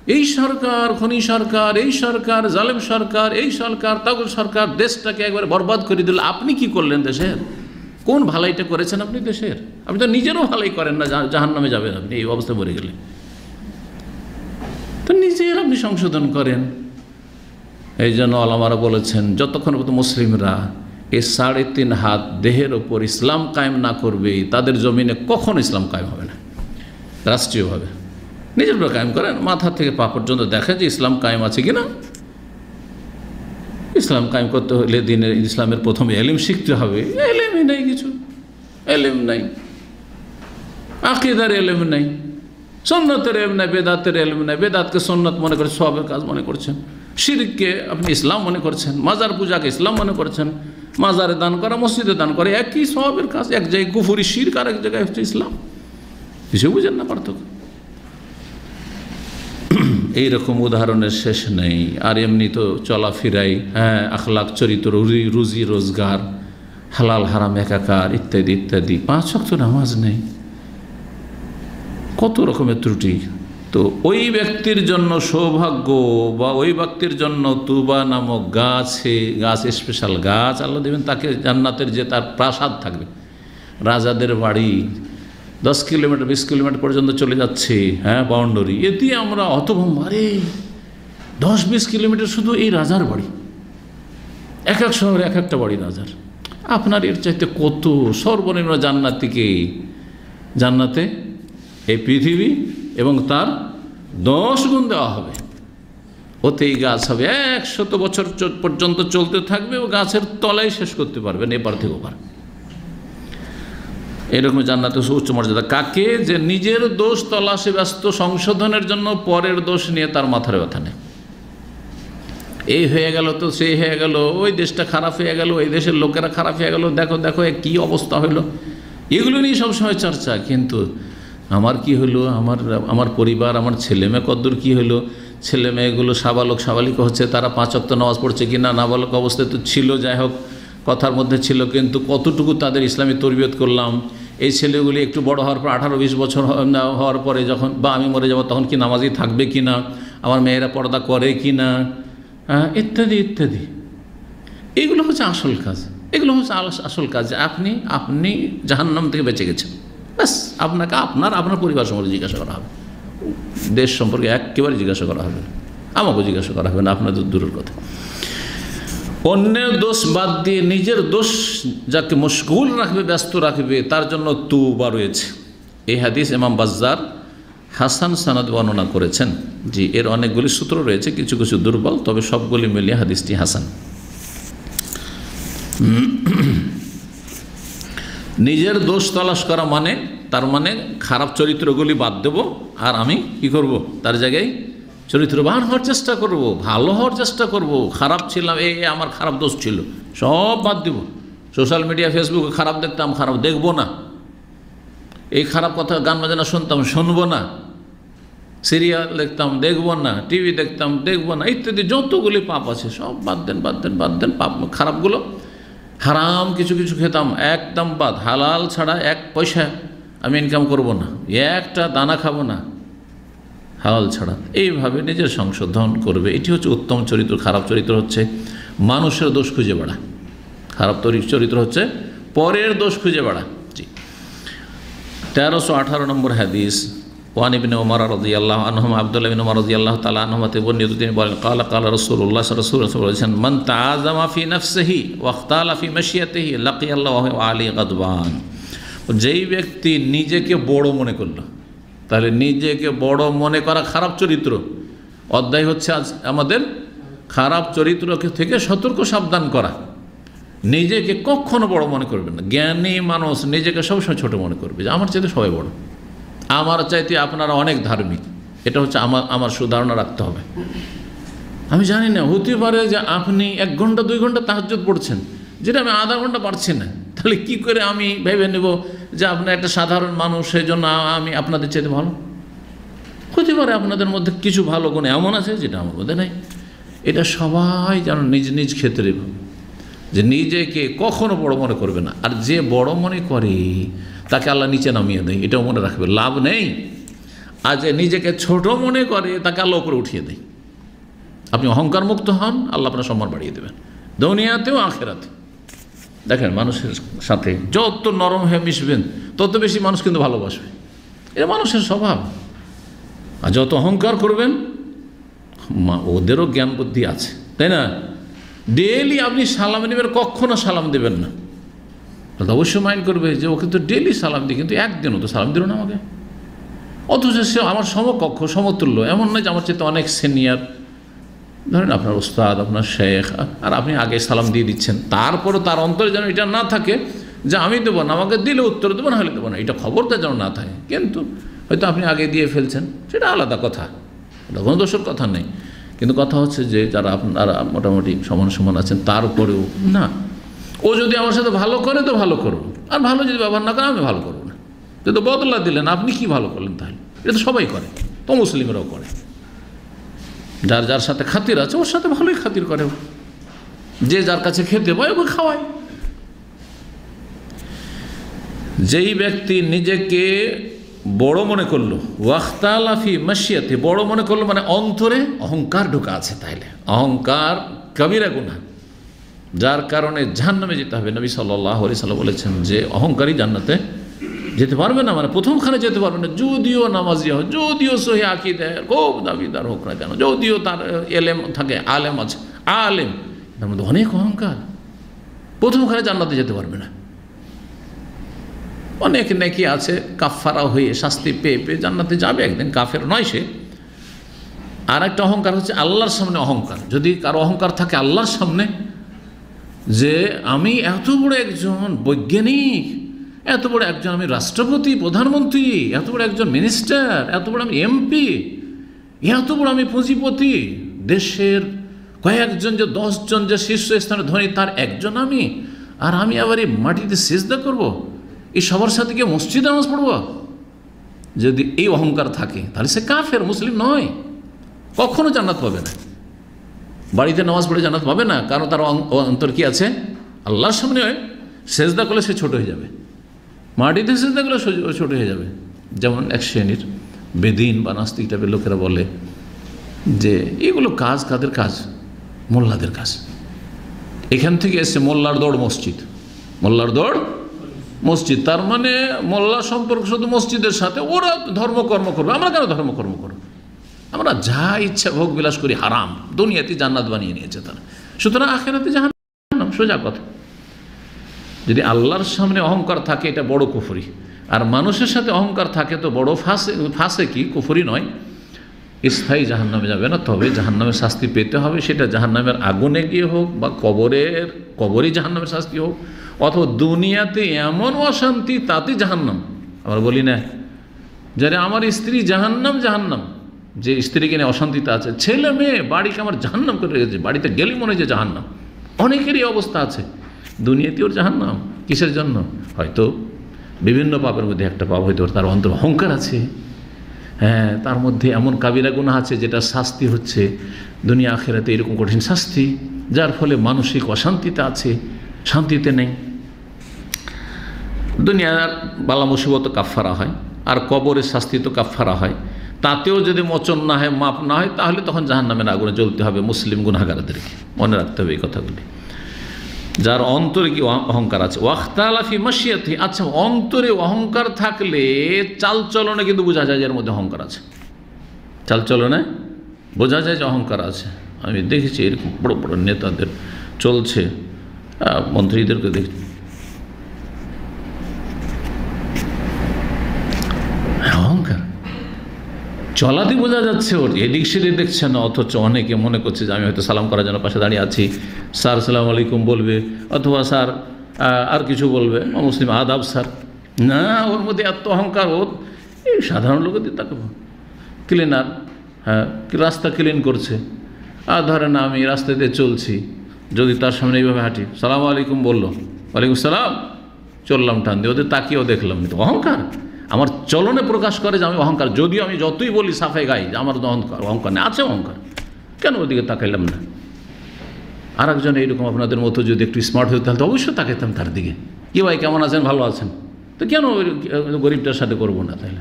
এই সরকার, খনি সরকার, এই সরকার, জালেম সরকার, এই সরকার, তাগুল সরকার দেশটাকে একবারে বরবাদ করে দিল। আপনি কি করলেন দেশের? কোন ভালাইটা করেছেন আপনি দেশের? আপনি তো নিজেরও ভালাই করেন না, জাহান্নামে যাবেন আপনি এই অবস্থা পড়ে গেলে। তো নিজের আপনি সংশোধন করেন। এই জন্য আলেমারা বলেছেন, যতক্ষণ পর্যন্ত মুসলিমরা এই 3.5 হাত দেহের ওপর ইসলাম কায়েম না করবে, তাদের জমিনে কখনো ইসলাম কায়েম হবে না। রাষ্ট্রীয়ভাবে নিজের উপর কায়েম করেন, মাথা থেকে পা পর্যন্ত দেখেন যে ইসলাম কায়েম আছে কিনা। ইসলাম কায়েম করতে হলে দিনের ইসলামের প্রথমে এলিম শিখতে হবে। এলিমই নেই, কিছু এলিম নাই, আকীদার এলিম নাই, সুন্নতের এলিম নাই, বেদাতের এলিম নাই। বেদাতকে সুন্নত মনে করে সওয়াবের কাজ মনে করছেন, শিরককে আপনি ইসলাম মনে করছেন, মাজার পূজাকে ইসলাম মনে করছেন। মাজারে দান করা, মসজিদে দান করা একই সওয়াবের কাজ। এক জায়গায় কুফরি শিরক, আর এক জায়গায় হচ্ছে ইসলাম। কিছু বুঝেন না পার্থক্য? এইরকম উদাহরণের শেষ নেই। আর এমনি তো চলাফেরাই, আখলাক, চরিত্র, রুজি রোজগার, হালাল হারাম একাকার, ইত্যাদি ইত্যাদি। 5 ওয়াক্ত নামাজ নেই, কত রকমের ত্রুটি। তো ওই ব্যক্তির জন্য সৌভাগ্য, বা ওই ব্যক্তির জন্য তুবা নামক গাছ, স্পেশাল গাছ আল্লাহ দেবেন তাকে জান্নাতের, যে তার প্রাসাদ থাকবে, রাজাদের বাড়ি 10 কিলোমিটার 20 কিলোমিটার পর্যন্ত চলে যাচ্ছে, বাউন্ডারি। এতে আমরা হতভম্ব, আরে 10-20 কিলোমিটার শুধু এই রাজার বাড়ি, এক এক শহরে এক একটা বাড়ি রাজার। আপনার এর চাইতে কত সর্বনিম্ন জান্নাতে এই পৃথিবী এবং তার 10 গুণ দেওয়া হবে। ওতেই গাছ হবে, 100 বছর পর্যন্ত চলতে থাকবে, ও গাছের তলায় শেষ করতে পারবেন এপার থেকে ওপার। এরকম জান্নাতে উচ্চ মর্যাদা কাকে? যে নিজের দোষ তলাশে ব্যস্ত, সংশোধনের জন্য, পরের দোষ নিয়ে তার মাথার ব্যথা নেই। এই হয়ে গেল তো সেই হয়ে গেল, ওই দেশটা খারাপ হয়ে গেল, ওই দেশের লোকেরা খারাপ হয়ে গেল, দেখো দেখো কী অবস্থা হলো, এগুলো নিয়ে সবসময় চর্চা। কিন্তু আমার কি হলো, আমার পরিবার, আমার ছেলেমেয়ে কদ্দূর কী হলো, ছেলেমেয়েগুলো সাবালিক হচ্ছে, তারা 5 ওয়াক্ত নামাজ পড়ছে কি না, নাবালক অবস্থায় তো ছিল, যাই হোক কথার মধ্যে ছিল, কিন্তু কতটুকু তাদের ইসলামী তরবিয়ত করলাম। এই ছেলেগুলি একটু বড় হওয়ার পর 18-20 বছর হওয়ার পরে যখন বা আমি মরে যাব, তখন কি নামাজি থাকবে কি না, আমার মেয়েরা পর্দা করে কি না, ইত্যাদি ইত্যাদি। এগুলো হচ্ছে আসল কাজ। এগুলো হচ্ছে আসল কাজ যে আপনি জাহান্নাম থেকে বেঁচে গেছেন। ব্যাস, আপনাকে আপনার পরিবার সম্পর্কে জিজ্ঞাসা করা হবে, দেশ সম্পর্কে একেবারে জিজ্ঞাসা করা হবে না, আমাকেও জিজ্ঞাসা করা হবে না, আপনাদের দূরের কথা। অন্যের দোষ বাদ দিয়ে নিজের দোষ যাকে মশগুল রাখবে, ব্যস্ত রাখবে, তার জন্য তওবা রয়েছে। এই হাদিস ইমাম বাজ্জার হাসান সানাদ বর্ণনা করেছেন। জি, এর অনেকগুলি সূত্র রয়েছে, কিছু কিছু দুর্বল, তবে সবগুলি মিলিয়ে হাদিসটি হাসান। নিজের দোষ তালাশ করা মানে, তার মানে খারাপ চরিত্রগুলি বাদ দেব, আর আমি কি করব, তার জায়গায় চরিত্রবান হওয়ার চেষ্টা করব, ভালো হওয়ার চেষ্টা করব। খারাপ ছিলাম, আমার খারাপ দোষ ছিল, সব বাদ দেব। সোশ্যাল মিডিয়া, ফেসবুকে খারাপ দেখতাম, খারাপ দেখব না। এই খারাপ কথা, গান বাজনা শুনতাম, শুনবো না। সিরিয়াল দেখতাম, দেখব না। টিভি দেখতাম, দেখব না, ইত্যাদি যতগুলি পাপ আছে সব বাদ দেন। পাপ খারাপগুলো, হারাম কিছু কিছু খেতাম, একদম বাদ। হালাল ছাড়া 1 পয়সা আমি ইনকাম করব না, একটা দানা খাবো না হালাল ছাড়া। এইভাবে নিজের সংশোধন করবে। এটি হচ্ছে উত্তম চরিত্র। খারাপ চরিত্র হচ্ছে মানুষের দোষ খুঁজে বেড়া, খারাপ চরিত্র হচ্ছে পরের দোষ খুঁজে বেড়া। জি, 1318 নম্বর হাদিস। ওয়ান ইবনে ওমর রাদিয়াল্লাহু আনহুমা, আব্দুল্লাহ ইবনে ওমর রাদিয়াল্লাহু তাআলা আনহুমা থেকে বর্ণিত, তিনি বলেন, কালা রাসূলুল্লাহ সাল্লাল্লাহু আলাইহি ওয়াসাল্লাম বলেছেন, মান তাআযামা ফি নাফসিহি ওয়া ইখতালা ফি মাশিয়াতিহি লাকিয়াল্লাহু ওয়া আলাইহি গাদবান। যেই ব্যক্তি নিজেকে বড় মনে করলো, তাহলে নিজেকে বড় মনে করা খারাপ চরিত্র। অধ্যায় হচ্ছে আজ আমাদের খারাপ চরিত্র থেকে সতর্ক সাবধান করা। নিজেকে কখনো বড় মনে করবেন না। জ্ঞানী মানুষ নিজেকে সবসময় ছোট মনে করবে, যে আমার চাইতে সবাই বড়, আমার চাইতে আপনারা অনেক ধার্মিক। এটা হচ্ছে আমার সুধারণা রাখতে হবে। আমি জানি না, হতে পারে যে আপনি 1 ঘন্টা 2 ঘন্টা তাহাজ্জুদ পড়ছেন, যেটা আমি আধা ঘন্টা পারছি না। তাহলে কি করে আমি ভেবে নেব যে আপনার একটা সাধারণ মানুষ, সেই জন্য আমি আপনাদের চাইতে ভালো? হতে পারে আপনাদের মধ্যে কিছু ভালো গুণ এমন আছে যেটা আমার মধ্যে নাই। এটা সবাই যেন নিজ নিজ ক্ষেত্রে, যে নিজেকে কখনো বড় মনে করবে না। আর যে বড় মনে করে তাকে আল্লাহ নিচে নামিয়ে দেয়, এটাও মনে রাখবে, লাভ নেই। আর যে নিজেকে ছোট মনে করে তাকে আল্লাহ উপরে উঠিয়ে দেয়। আপনি অহংকার মুক্ত হন, আল্লাহ আপনার সম্মান বাড়িয়ে দেবেন দুনিয়াতেও আখেরাতে। দেখেন মানুষের সাথে যত নরম হয়ে মিশবেন তত বেশি মানুষ কিন্তু ভালোবাসবে, এটা মানুষের স্বভাব। আর যত অহংকার করবেন, ওদেরও জ্ঞান বুদ্ধি আছে, তাই না? ডেইলি আপনি সালাম নেবেন, কখনো সালাম দেবেন না, অবশ্যই মাইন্ড করবে যে ও কিন্তু ডেইলি সালাম দিই, কিন্তু একদিনও তো সালাম দিল না আমাকে, অথচ সে আমার সমকক্ষ সমতুল্য। এমন নয় যে আমার চেয়ে অনেক সিনিয়র, ধরেন আপনার ওস্তাদ, আপনার শেখ, আর আপনি আগে সালাম দিয়ে দিচ্ছেন, তারপরে তার অন্তরে যেন এটা না থাকে যে আমি দেবো না, আমাকে দিলে উত্তর দেবো না হলে দেবো না, এটা খবরটা যেন না থাকে। কিন্তু হয়তো আপনি আগে দিয়ে ফেলছেন, সেটা আলাদা কথা, ওটা কোনো দোষের কথা নেই। কিন্তু কথা হচ্ছে যে যারা আপনারা মোটামুটি সমান সমান আছেন, তারপরেও না, ও যদি আমার সাথে ভালো করে তো ভালো করুন, আর ভালো যদি ব্যবহার না করে আমি ভালো করবো না। যেহেতু বদলা দিলেন, আপনি কি ভালো করলেন? তাহলে এটা তো সবাই করে, তো মুসলিমরাও করে। যার যার সাথে খাতির আছে ওর সাথে ভালোই খাতির করে, যে যার কাছে খেতে পায় ওকে খাওয়ায়। যেই ব্যক্তি নিজেকে বড় মনে করলো, ওয়াখতালাফি মাশিয়াতি, বড় মনে করলো মানে অন্তরে অহংকার ঢোকা আছে, তাইলে অহংকার কবিরা গুনাহ, যার কারণে জাহান্নামে যেতে হবে। নবী সাল্লাল্লাহু আলাইহি ওয়াসাল্লাম বলেছেন যে অহংকারী জান্নাতে যেতে পারবে না, মানে প্রথমখানে যেতে পারবে না, যদিও নামাজি হয়, যদিও সহি আকীদার খুব দাবিদার হোক না কেন, যদিও তার এলেম থাকে, আলেম আছে, আলেম, তার মধ্যে অনেক অহংকার, প্রথমখানে জান্নাতে যেতে পারবে না। অনেক নেকি আছে, কাফারা হয়ে শাস্তি পেয়ে পেয়ে জান্নাতে যাবে একদিন, কাফের নয় সে। আর একটা অহংকার হচ্ছে আল্লাহর সামনে অহংকার। যদি কারো অহংকার থাকে আল্লাহর সামনে, যে আমি এত বড় একজন বৈজ্ঞানিক, এত বড় একজন আমি রাষ্ট্রপতি, প্রধানমন্ত্রী, এত বড় একজন মিনিস্টার, এত বড় আমি এমপি, এত বড় আমি পুঁজিপতি, দেশের কয়েকজন যে 10 জন যে শীর্ষস্থানে ধনী তার একজন আমি, আর আমি আবার এই মাটিতে সিজদা করব, এই সবার সাথে গিয়ে মসজিদে নামাজ পড়ব, যদি এই অহংকার থাকে তাহলে সে কাফের, মুসলিম নয়, কখনো জান্নাত পাবে না। বাড়িতে নামাজ পড়ে জান্নাত পাবে না, কারণ তার অন্তর কি আছে? আল্লাহর সামনে সেজদা করলে সে ছোট হয়ে যাবে, মাটিতে সেজদা করলে ছোট হয়ে যাবে। যেমন এক শ্রেণীর বেদিন বা নাস্তিক টাইপের লোকেরা বলে যে এগুলো কাজ কাদের কাজ? মোল্লাদের কাজ। এখান থেকে এসছে মোল্লার দৌড় মসজিদ, মোল্লার দৌড় মসজিদ, তার মানে মোল্লা সম্পর্ক শুধু মসজিদের সাথে, ওরা ধর্মকর্ম করবে, আমরা কেন ধর্মকর্ম করব? আমরা যা ইচ্ছা ভোগ বিলাস করি, হারাম, দুনিয়াতে জান্নাত বানিয়ে নিয়েছে তারা, সুতরাং আখিরাতে জাহান্নাম, সোজা কথা। যদি আল্লাহর সামনে অহংকার থাকে এটা বড় কুফরি, আর মানুষের সাথে অহংকার থাকে তো বড় ফাঁসে কি কুফরি নয়, স্থায়ী জাহান্নামে যাবে না, তবে জাহান্নামের শাস্তি পেতে হবে, সেটা জাহান্নামের আগুনে গিয়ে হোক বা কবরে জাহান্নামের শাস্তি হোক, অথবা দুনিয়াতে এমন অশান্তি তাতে জাহান্নাম। আমরা বলি না যারা আমার স্ত্রী জাহান্নাম, যে স্ত্রীকে নিয়ে অশান্তিতে আছে, ছেলে মেয়ে বাড়িকে আমার জাহান্নাম করে রেখেছে, বাড়িতে গেলে মনে হয় যে জাহান্নাম, অনেকেরই অবস্থা আছে। দুনিয়াতে ওর জাহান্নাম কিসের জন্য? হয়তো বিভিন্ন পাপের মধ্যে একটা পাপ, হয়তো তার অন্তর অহংকার আছে, হ্যাঁ, তার মধ্যে এমন কাবিরা গুনাহ আছে যেটা শাস্তি হচ্ছে দুনিয়া আখিরাতে এরকম কঠিন শাস্তি, যার ফলে মানসিক অশান্তিতে আছে, শান্তিতে নেই। দুনিয়ার বালা মুসিবত কাফারা হয়, আর কবরের শাস্তি তো কাফারা হয়, তাতেও যদি মোচন না হয়, মাপ না হয়, তাহলে তখন জাহান্নামের আগুনে জ্বলতে হবে মুসলিম গুনাহগারদেরকে, মনে রাখতে হবে এই কথাগুলি। যার অন্তরে কি অহংকার আছে, ওয়াখতালাফি মাশিয়াতি, আচ্ছা অন্তরে অহংকার থাকলে চালচলনে কিন্তু বোঝা যায় যে এর মধ্যে অহংকার আছে, চালচলনে বোঝা যায় যে অহংকার আছে। আমি দেখেছি এরকম বড় বড় নেতাদের চলছে, মন্ত্রীদেরকে দেখছি অহংকার, চলাতে বোঝা যাচ্ছে ওর, এদিক সেদিক দেখছে না, অথচ অনেকে মনে করছে যে আমি হয়তো সালাম করার জন্য পাশে দাঁড়িয়ে আছি, স্যার সালাম আলাইকুম বলবে, অথবা স্যার আর কিছু বলবে, মুসলিম আদাব স্যার, না, ওর মধ্যে এত অহংকার। ওর এই সাধারণ লোকেদের তাকে ক্লিনার, হ্যাঁ, রাস্তা ক্লিন করছে, আর ধরেন আমি রাস্তা দিয়ে চলছি, যদি তার সামনে এইভাবে হাঁটি, সালাম আলাইকুম বললো, ওয়ালাইকুম সালাম, চললাম টান দিয়ে, ওদের তাকিয়েও দেখলাম, তো অহংকার আমার চলনে প্রকাশ করে যে আমি অহংকার, যদিও আমি যতই বলি সাফাই গাই যে আমার অহংকার নেই, আছে অহংকার, কেন ওদিকে তাকাইলাম না? আর একজন এইরকম আপনাদের মতো যদি একটু স্মার্ট হতো তাহলে তো অবশ্যই তাকাইতাম তার দিকে, কি ভাই কেমন আছেন, ভালো আছেন, তো কেন গরিবটার সাথে করবো না? তাহলে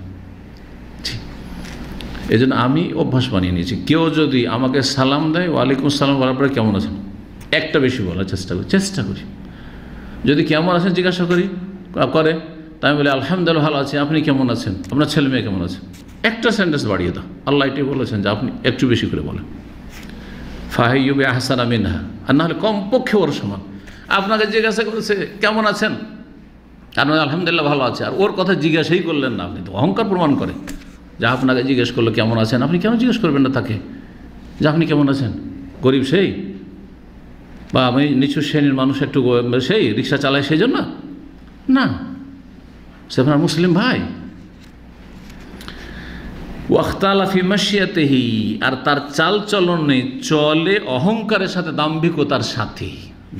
এই জন্য আমি অভ্যাস বানিয়ে নিয়েছি, কেউ যদি আমাকে সালাম দেয় ওয়ালাইকুম আসসালাম বলার পরে কেমন আছেন একটা বেশি বলার চেষ্টা করি। যদি কেমন আছেন জিজ্ঞাসা করে তাই আমি বলি আলহামদুলিল্লাহ ভালো আছি, আপনি কেমন আছেন, আপনার ছেলে মেয়ে কেমন আছে, একটা সেন্টেন্স বাড়িয়ে দাও। আল্লাহ এটাই বলেছেন যে আপনি একটু বেশি করে বলেন, ফাহিয়ুবে আহসানা মিনহা, আর নাহলে কমপক্ষে ওর সমান। আপনাকে জিজ্ঞাসা করেছে কেমন আছেন, আর আলহামদুলিল্লাহ ভালো আছে, আর ওর কথা জিজ্ঞাসাই করলেন না, আপনি তো অহংকার প্রমাণ করে। যে আপনাকে জিজ্ঞেস করলো কেমন আছেন, আপনি কেন জিজ্ঞেস করবেন না তাকে যে আপনি কেমন আছেন? গরিব সেই, বা আমি নিচু শ্রেণীর মানুষ, একটু সেই রিক্সা চালায় সেই জন্য না, সে আপনার মুসলিম ভাই। ওয়াখতালাফি মাশিয়াতিহি, আর তার চাল চলনে চলে অহংকারের সাথে, দাম্ভিকতার সাথে,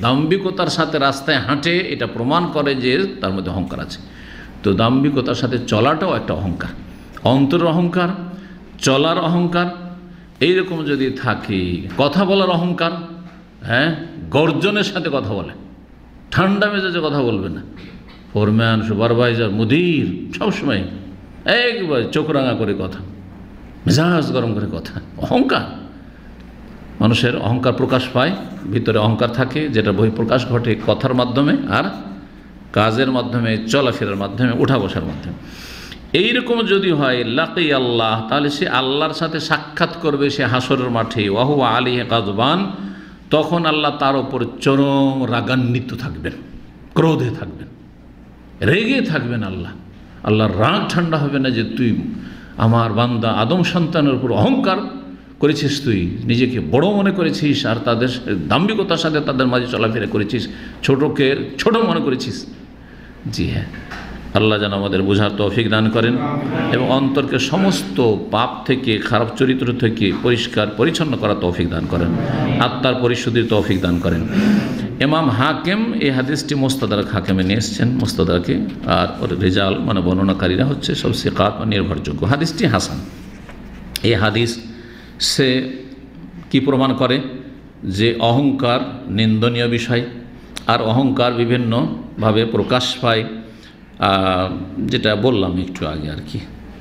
দাম্ভিকতার সাথে রাস্তায় হাঁটে, এটা প্রমাণ করে যে তার মধ্যে অহংকার আছে। তো দাম্ভিকতার সাথে চলাটাও একটা অহংকার, অন্তরের অহংকার, চলার অহংকার। এইরকম যদি থাকে, কথা বলার অহংকার, হ্যাঁ, গর্জনের সাথে কথা বলে, ঠান্ডা মেজাজে কথা বলবে না, ফোরম্যান, সুপারভাইজার, মুদির সবসময় একবার চোখ রাঙা করে কথা, মেজাজ গরম করে কথা, অহংকার। মানুষের অহংকার প্রকাশ পায়, ভিতরে অহংকার থাকে, যেটা বহিঃপ্রকাশ ঘটে কথার মাধ্যমে আর কাজের মাধ্যমে, চলাফেরার মাধ্যমে, উঠা বসার মাধ্যমে। এইরকম যদি হয় লাকি আল্লাহ, তাহলে সে আল্লাহর সাথে সাক্ষাৎ করবে সে হাসরের মাঠে, ওয়াহু আলাইহি গাযবান, তখন আল্লাহ তার ওপর চরম রাগান্বিত থাকবেন, ক্রোধে থাকবেন, রেগে থাকবেন। আল্লাহর রাগ ঠান্ডা হবে না যে তুই আমার বান্দা আদম সন্তানের উপর অহংকার করেছিস, তুই নিজেকে বড় মনে করেছিস, আর তাদের দাম্ভিকতার সাথে তাদের মাঝে চলাফেরা করেছিস, ছোটকে ছোট মনে করেছিস। জি হ্যাঁ, আল্লাহ যেন আমাদের বোঝার তৌফিক দান করেন এবং অন্তরকে সমস্ত পাপ থেকে, খারাপ চরিত্র থেকে পরিষ্কার পরিচ্ছন্ন করার তৌফিক দান করেন, আত্মার পরিশুদ্ধির তৌফিক দান করেন। ইমাম হাকিম এই হাদিসটি মুস্তাদরাক হাকিমে নিয়ে এসছেন, মুস্তাদরাকে, আর ওর রিজাল মানে বর্ণনাকারীরা হচ্ছে সব সিকাত বা নির্ভরযোগ্য। হাদিসটি হাসান। এই হাদিস সে কি প্রমাণ করে যে অহংকার নিন্দনীয় বিষয়, আর অহংকার বিভিন্নভাবে প্রকাশ পায়, যেটা বললাম একটু আগে আর কি।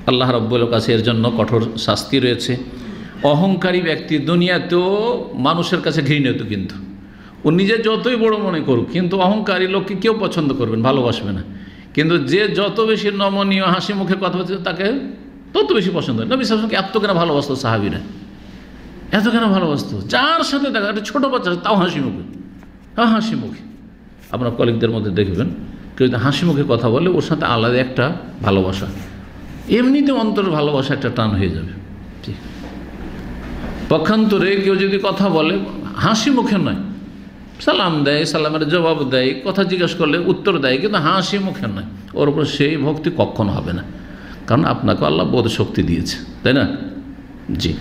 আল্লাহ রাব্বুল কাছে এর জন্য কঠোর শাস্তি রয়েছে। অহংকারী ব্যক্তি দুনিয়াতেও মানুষের কাছে ঘৃণিত, কিন্তু ও নিজে যতই বড় মনে করুক, কিন্তু অহংকারী লোককে কেউ পছন্দ করবেন, ভালোবাসবে না। কিন্তু যে যত বেশি নমনীয়, হাসি মুখে কথা বলছে, তাকে তত বেশি পছন্দ হয়। নবী সাল্লাল্লাহু আলাইহি ওয়াসাল্লাম এত কেন ভালোবাসতো সাহাবীরা, এত কেন ভালোবাসতো? যার সাথে দেখা, একটা ছোটো বাচ্চা তাও হাসি মুখে, হাসি মুখে। আপনার কলিগদের মধ্যে দেখবেন কেউ যদি হাসি মুখে কথা বলে, ওর সাথে আলাদা একটা ভালোবাসা, এমনিতে অন্তরের ভালোবাসা একটা টান হয়ে যাবে। ঠিক পক্ষান্তরে কেউ যদি কথা বলে হাসি মুখে নয়, সালাম দেয়, সালামের জবাব দেয়, কথা জিজ্ঞাসা করলে উত্তর দেয়, কিন্তু হাসি মুখে নয়, ওর উপর সেই ভক্তি কখনো হবে না, কারণ আপনাকে আল্লাহ বোধ শক্তি দিয়েছে, তাই না? জি।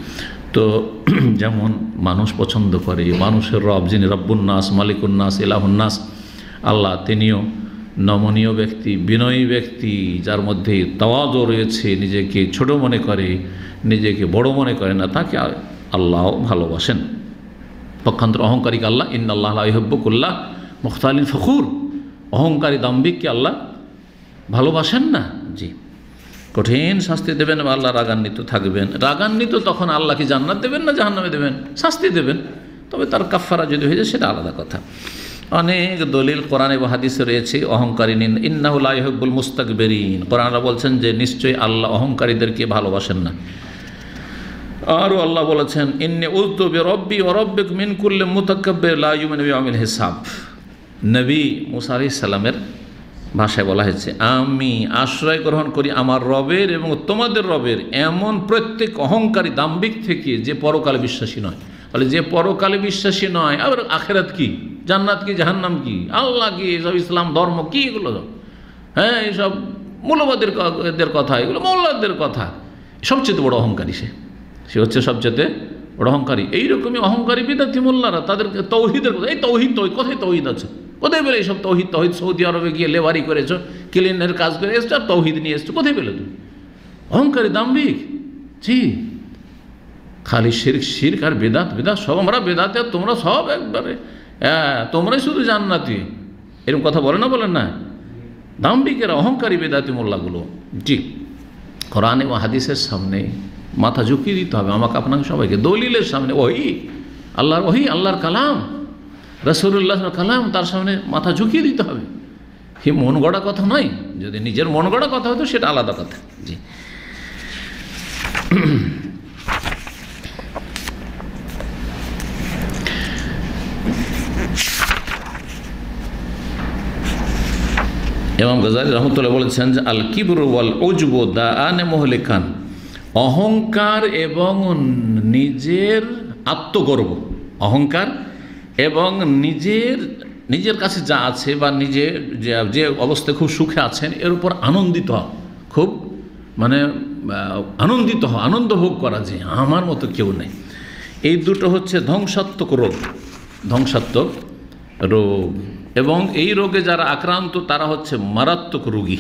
তো যেমন মানুষ পছন্দ করে, মানুষের রব যিনি রব্বুন্নাস, মালিকুন্নাস, ইলাহুন্নাস, আল্লাহ, তিনিও নমনীয় ব্যক্তি, বিনয়ী ব্যক্তি, যার মধ্যে তাওয়াদু রয়েছে, নিজেকে ছোট মনে করে, নিজেকে বড় মনে করে না, তাকে আল্লাহ ভালোবাসেন। পক্ষান্তর অহংকারীকে আল্লাহ ইন্নাল্লাহ লা ইউহিব্বু কুল্লা মুখতালিন ফখুর, অহংকারী দাম্ভিককে আল্লাহ ভালোবাসেন না। জি, কঠিন শাস্তি দেবেন এবং আল্লাহ রাগান্বিত থাকবেন। রাগান্বিত তখন আল্লাহ কি জান্নাত দেবেন না জাহান্নামে দেবেন? শাস্তি দেবেন, তবে তার কাফারা যদি হয়ে যায় সেটা আলাদা কথা। অনেক দলিল কোরআন এবং হাদিসে রয়েছে অহংকারী ইন্নাহু লা ইউহিব্বুল মুস্তাকবিরিন। কোরআনরা বলছেন যে নিশ্চয়ই আল্লাহ অহংকারীদেরকে ভালোবাসেন না। আরও আল্লাহ বলেছেন ইন্নী উযতু বিরব্বি ওয়া রাব্বিকুম মিন কুল্লি মুতাকাব্বির লা ইউমিনু বিয়াউমিল হিসাব। নবী মুসা আলাইহিস সালামের ভাষায় বলা হয়েছে, আমি আশ্রয় গ্রহণ করি আমার রবের এবং তোমাদের রবের এমন প্রত্যেক অহংকারী দাম্ভিক থেকে যে পরকালে বিশ্বাসী নয়। বলে যে পরকালে বিশ্বাসী নয়, আবার আখেরাত কি, জান্নাত কি, জাহান্নাম কি, আল্লাহ কি, এসব ইসলাম ধর্ম কি, এগুলো হ্যাঁ এইসব মৌলবাদীদের কথা, এগুলো মৌলবাদীদের কথা। সবচেয়ে বড় অহংকারী সে হচ্ছে সবচেয়ে বড় অহংকারী। এইরকমই অহংকারী বিদাতি মোল্লারা তাদেরকে তৌহিদের কথা, এই তৌহিদ কোথায় তৌহিদ আছে, কোথায় পেলে এইসব তৌহিদ? সৌদি আরবে গিয়ে লেবারি করেছো, ক্লিনের কাজ করে এসছো, আর তৌহিদ নিয়ে এসছো, কোথায় পেলে তুমি? অহংকারী দাম্ভিক। জি, খালি শিরক আর বেদাত সব, আমরা বেদাতে, তোমরা সব একবারে তোমরাই শুধু জান্নাতি, এরকম কথা বলেন না দাম্ভিকেরা, অহংকারী বেদাতি মোল্লাগুলো। জি, কোরআন এবং হাদিসের সামনে মাথা ঝুঁকিয়ে দিতে হবে আমাকে আপনাকে সবাইকে, দলিলের সামনে। ওহি আল্লাহর ওহি, আল্লাহর কালাম, রাসূলুল্লাহ কালাম, তার সামনে মাথা ঝুঁকিয়ে দিতে হবে। হে মন গড়া কথা নয়। যদি নিজের মন গড়া কথা হতো সেটা আলাদা কথা। জি, ইমাম গাজ্জালী রহমতুল্লাহ বলেছেন যে আল কিবরু ওয়াল উজবু দাআনে মুহলিকান, অহংকার এবং নিজের আত্মগর্ব, অহংকার এবং নিজের কাছে যা আছে বা নিজে যে অবস্থায় খুব সুখে আছেন এর উপর আনন্দিত হওয়া, খুব মানে আনন্দিত হওয়া, আনন্দ ভোগ করা যে আমার মতো কেউ নেই। এই দুটো হচ্ছে ধ্বংসাত্মক রোগ, ধ্বংসাত্মক রোগ। এবং এই রোগে যারা আক্রান্ত তারা হচ্ছে মারাত্মক রোগী,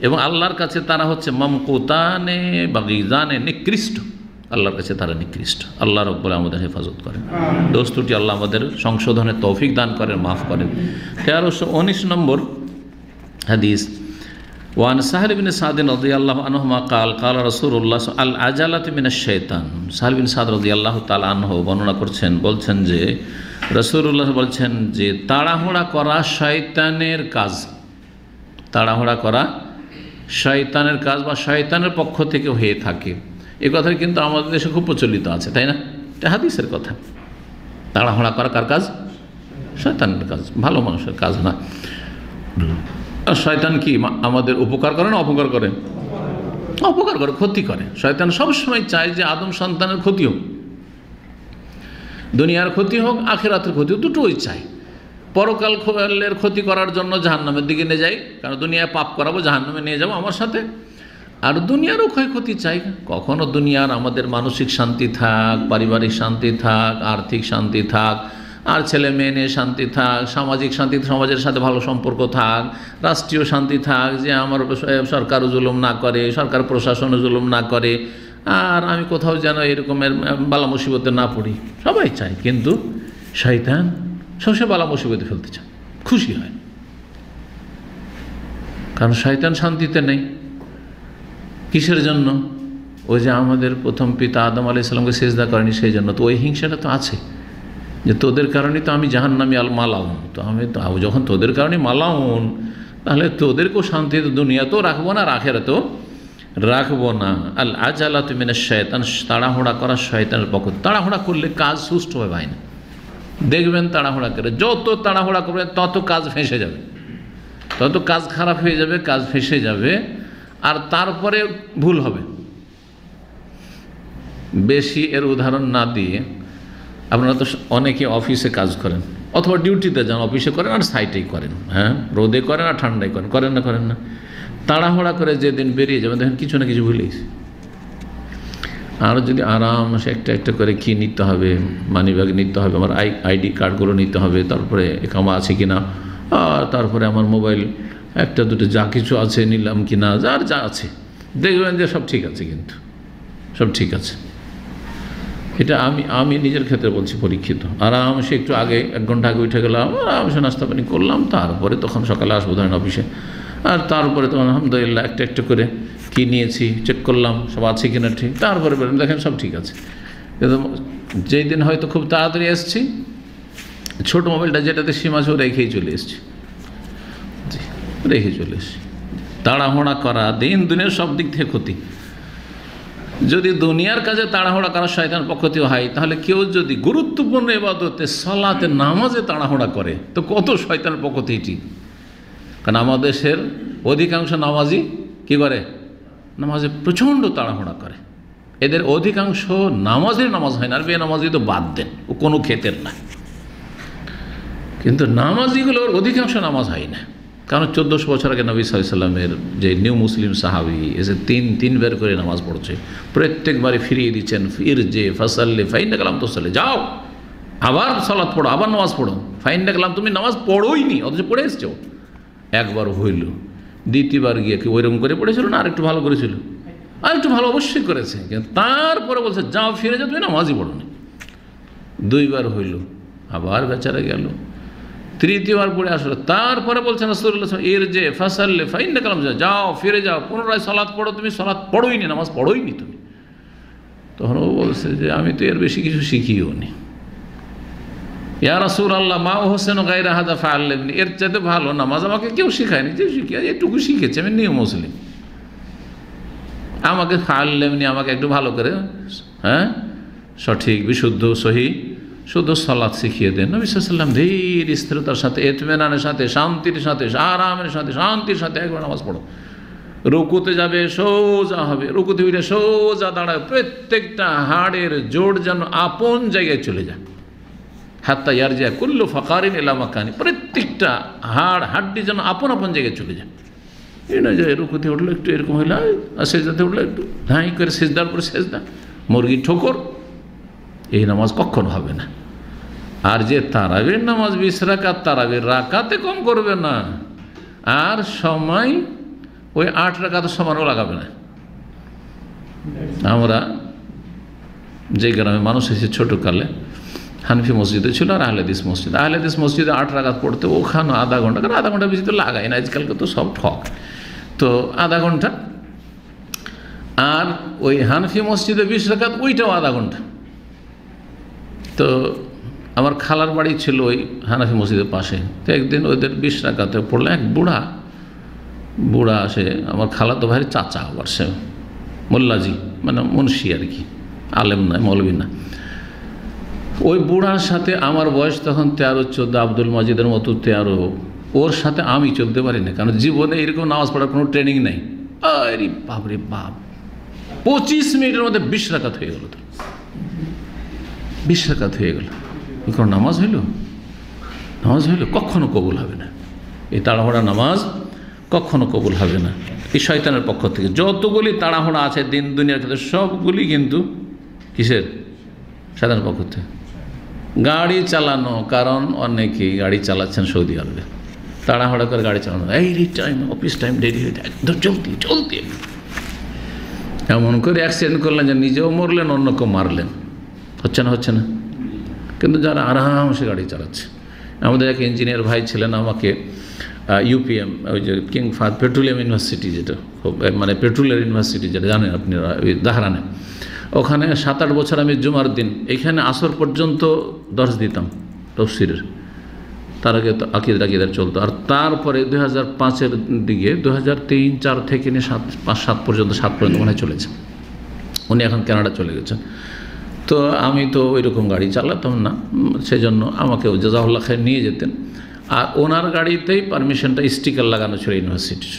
এবং আল্লাহর কাছে তারা হচ্ছে মামকুতানে বা গিজানে নিকৃষ্ট, আল্লাহর কাছে তারা নিকৃষ্ট। আল্লাহ রাব্বুল আমাদের হেফাজত করেন, দোস্তুটি আল্লাহ আমাদের সংশোধনের তৌফিক দান করেন, মাফ করেন। 1319 নম্বর হাদিস, ওয়ান সাহল বিন সাদ রাদিয়াল্লাহু আনহুমা কাল কাল রাসূলুল্লাহ আল আজালাতু মিনাশ শাইতান। সাহল বিন সাদ রাদিয়াল্লাহু তাআলা আনহু বর্ণনা করছেন, বলছেন যে রাসূলুল্লাহ বলছেন যে তাড়াহুড়া করা শয়তানের কাজ, তাড়াহুড়া করা শয়তানের কাজ বা শয়তানের পক্ষ থেকে হয়ে থাকে। এ কথা কিন্তু আমাদের দেশে খুব প্রচলিত আছে, তাই না? এটা হাদিসের কথা। তাড়াহুড়া করা কার কাজ? শয়তানের কাজ, ভালো মানুষের কাজ না। আর শয়তান কি আমাদের উপকার করে না অপকার করে? অপকার করে, ক্ষতি করে। শয়তান সবসময় চায় যে আদম সন্তানের ক্ষতি হোক, দুনিয়ার ক্ষতি হোক, আখিরাতের ক্ষতি হোক, দুটোই চাই। পরকালের ক্ষতি করার জন্য জাহান্নামের দিকে নিয়ে যায়, কারণ দুনিয়ায় পাপ করাবো, জাহান্নামে নিয়ে যাবো আমার সাথে। আর দুনিয়ারও ক্ষয়ক্ষতি চাই, কখনো দুনিয়ার আমাদের মানসিক শান্তি থাক, পারিবারিক শান্তি থাক, আর্থিক শান্তি থাক, আর ছেলে মেয়ে নিয়ে শান্তি থাক, সামাজিক শান্তি, সমাজের সাথে ভালো সম্পর্ক থাক, রাষ্ট্রীয় শান্তি থাক, যে আমার সরকারও জুলুম না করে, সরকার প্রশাসনও জুলুম না করে, আর আমি কোথাও যেন এরকমের বালা মুসিবতে না পড়ি, সবাই চায়। কিন্তু শয়তান সবসময় বালা মুসিবতে ফেলতে চায়, খুশি হয়, কারণ শয়তান শান্তিতে নেই। কিসের জন্য? ওই যে আমাদের প্রথম পিতা আদম আলাইহিস সালামকে সিজদা করেনি, সেই জন্য তো ওই হিংসাটা তো আছে, যে তোদের কারণেই তো আমি জাহান্নামী আল মালাউন। তো আমি তো যখন তোদের কারণে মালাউন, তাহলে তোদেরকেও শান্তিতে দুনিয়াতেও রাখবো না, আখিরাতেও রাখবো না। আল আজালাতু মিনাশ শায়তান, তাড়াহুড়া করা শয়তানের পক্ষ। তাড়াহুড়া করলে কাজ সুষ্ঠুভাবে হয় না। দেখবেন তাড়াহুড়া করে, যত তাড়াহুড়া করবে তত কাজ ফেঁসে যাবে, তত কাজ খারাপ হয়ে যাবে, কাজ ফেঁসে যাবে, আর তারপরে ভুল হবে। বেশি এর উদাহরণ না দিয়ে, আপনারা তো অনেকে অফিসে কাজ করেন অথবা ডিউটিতে যান, অফিসে করেন আর সাইটেই করেন, হ্যাঁ, রোদে করেন আর ঠান্ডায় করেন, করেন না? করেন না? তাড়াহুড়া করে যেদিন বেরিয়ে যাবেন দেখেন কিছু না কিছু ভুলেই। আর যদি আরামসে একটা একটা করে কি নিতে হবে, মানি ব্যাগ নিতে হবে, আমার আইডি কার্ডগুলো নিতে হবে, তারপরে একামা আছে কি না, আর তারপরে আমার মোবাইল একটা দুটো যা কিছু আছে নিলাম কি না, যার যা আছে দেখবেন যে সব ঠিক আছে, কিন্তু সব ঠিক আছে। এটা আমি নিজের ক্ষেত্রে বলছি, পরীক্ষিত। আরামসে একটু আগে, 1 ঘন্টা আগে উঠে গেলাম, আরামসে নাস্তা পানি করলাম, তারপরে তখন সকালে আসবো ধরেন অফিসে, আর তারপরে তখন আলহামদুলিল্লাহ একটা একটা করে কী নিয়েছি চেক করলাম, সব আছে কিনা ঠিক, তারপরে বললাম দেখেন সব ঠিক আছে। কিন্তু যেই দিন হয়তো খুব তাড়াতাড়ি এসেছি, ছোটো মোবাইলটা যেটাতে সিম আছে রেখেই চলে এসেছি, রেখে চলে এসেছি। তাড়াহুড়া করা দিন দুনিয়ার সব দিক থেকে ক্ষতি। যদি দুনিয়ার কাজে তাড়াহুড়া করা শয়তানের পক্ষ থেকে হয়, তাহলে কেউ যদি গুরুত্বপূর্ণ ইবাদতে সালাতে নামাজে তাড়াহুড়া করে তো কত শয়তানের পক্ষ থেকে ঠিক। কারণ আমাদের দেশের অধিকাংশ নামাজি কী করে? নামাজে প্রচণ্ড তাড়াহুড়া করে। এদের অধিকাংশ নামাজ হয় না, আর বেনামাজি তো বাদ দেন, ও কোনো ক্ষেতের না। কিন্তু নামাজিগুলোর অধিকাংশ নামাজ হয় না, কারণ 1400 বছর আগে নবী সাল্লাল্লাহু আলাইহি ওয়াসাল্লামের যে নিউ মুসলিম সাহাবি এসে তিনবার করে নামাজ পড়ছে, প্রত্যেকবারে ফিরিয়ে দিচ্ছেন, ফিরজে ফাসাল্লি ফাইন্নাকা লাম তুসাল্লি, যাও আবার সালাত পড়ো, আবার নামাজ পড়ো, ফাইন্নাকা লাম, তুমি নামাজ পড়োই নি, অথচ পড়ে এসছো। একবার হইল, দ্বিতীয়বার গিয়ে কি ওইরকম করে পড়েছিল না আর একটু ভালো করেছিল? আর একটু ভালো অবশ্যই করেছে, কিন্তু তারপরে বলছে যাও ফিরে যাও, তুমি নামাজই পড়ো নি। 2বার হইল, আবার বেচারা গেল, তৃতীয়বার পড়ে আসলো, তারপরে বলছেন রাসূলুল্লাহ এর যে ফাসাল্লি ফাইন্নাকা লাম, যাও ফিরে যাও, পুনরায় সালাত পড়ো, তুমি সালাত পড়োই নি, নামাজ পড়োই নি তুমি। বলছে যে আমি তো এর বেশি কিছু শিখিও নি। ইয়া রাসূলুল্লাহ মা হোসেন গায়রা হাযা ফাআল্লিমনি, এর চাইতে ভালো নামাজ আমাকে কেউ শিখায়নি, যে শিখিয়ে এটুকু শিখেছি আমি, নিউ মুসলিম, আমাকে ফাআল্লিমনি, আমাকে একটু ভালো করে সঠিক বিশুদ্ধ সহি শুদ্ধ সালাত শিখিয়ে দেন। নবী সাল্লাল্লাহু আলাইহি ওয়াসাল্লাম ধীর স্থিরতার সাথে, ইতমিনানের সাথে, শান্তির সাথে, আরামের সাথে, শান্তির সাথে একবার নামাজ পড়ো। রুকুতে যাবে সোজা হবে, রুকুতে উঠে সোজা দাঁড়াবে, প্রত্যেকটা হাড়ের জোড় যেন আপন জায়গায় চলে যায়। হাত্তা ইয়ারজিয়া কুল্লু ফাকারিন ইলা মাকানি, প্রত্যেকটা হাড় হাড্ডি যেন আপন আপন জায়গায় চলে যায়। এই না যে রুকুতে উঠলো একটু এরকম হইলো, আর সেজদাতে উঠলো একটু ধাই করে সেজদার পরে সেজদা, মুরগি ঠোকর, এই নামাজ কখনো হবে না। আর যে তারাবির নামাজ 20 রাকাত, তারাবির রাকাতে কম করবে না, আর সময় ওই 8 রাকাতের সমানও লাগাবে না। আমরা যে গ্রামে মানুষ এসে ছোটোকালে হানফি মসজিদে ছিল আর আহলে হাদিস মসজিদ, আহলে হাদিস মসজিদে 8 রাকাত পড়তে ওখানে আধা ঘন্টা, কারণ আধা ঘন্টা বেশি তো লাগাই না, আজকালকে তো সব ঠক, তো আধা ঘন্টা। আর ওই হানফি মসজিদে 20 রাকাত, ওইটাও আধা ঘন্টা। তো আমার খালার বাড়ি ছিল ওই হানাফি মসজিদের পাশে, তো একদিন ওদের 20 রাকাতে পড়লো। এক বুড়া আসে, আমার খালাতো ভাইয়ের চাচা, আবার সে মোল্লাজি, মানে মুন্সি আর কি, আলেম নয়, মৌলবি না। ওই বুড়ার সাথে আমার বয়স তখন 13-14, আব্দুল মাজিদের মতো 13, ওর সাথে আমি চলতে পারি না, কারণ জীবনে এরকম নামাজ পড়ার কোনো ট্রেনিং নেই। আরে বাপরে বাপ, 25 মিনিটের মধ্যে 20 রাকাত হয়ে গেল, 20 রাকাত হয়ে গেল। এখন নামাজ হইল, কখনো কবুল হবে না। এই তাড়াহুড়া নামাজ কখনো কবুল হবে না, এই শয়তানের পক্ষ থেকে। যতগুলি তাড়াহুড়া আছে দিন দুনিয়ার ক্ষেত্রে, সবগুলি কিন্তু কিসের? শয়তানের পক্ষ থেকে। গাড়ি চালানো, কারণ অনেকেই গাড়ি চালাচ্ছেন সৌদি আরবে, তাড়াহুড়া করে গাড়ি চালানো, এই টাইম অফিস টাইম দেরি হয়ে যায়, একদম চলতি এমন করে অ্যাক্সিডেন্ট করলেন যে নিজেও মরলেন, অন্যকেও মারলেন। হচ্ছে না। কিন্তু যারা আরামসে গাড়ি চালাচ্ছে, আমাদের এক ইঞ্জিনিয়ার ভাই ছিলেন, আমাকে ইউপিএম, ওই যে কিং ফাহাদ পেট্রোলিয়াম ইউনিভার্সিটি, যেটা মানে পেট্রোলের ইউনিভার্সিটি, যেটা জানেন আপনি, ওই দাহরানে, ওখানে 7-8 বছর আমি জুমার দিন এখানে আসর পর্যন্ত দর্শ দিতাম তাফসীরের। তার আগে তো আকিদার চলতো। আর তারপরে 2005-এর দিকে 2003-4 থেকে নিয়ে 5-7 পর্যন্ত, 7 পর্যন্ত মনে হয় চলেছে। উনি এখন কানাডা চলে গেছেন। তো আমি তো ওই রকম গাড়ি চালাতাম না, সেজন্য আমাকে জাযাহুল্লাহ খাইর নিয়ে যেতেন। আর ওনার গাড়িতেই পারমিশনটা স্টিকার লাগানো ছিল ইউনিভার্সিটির।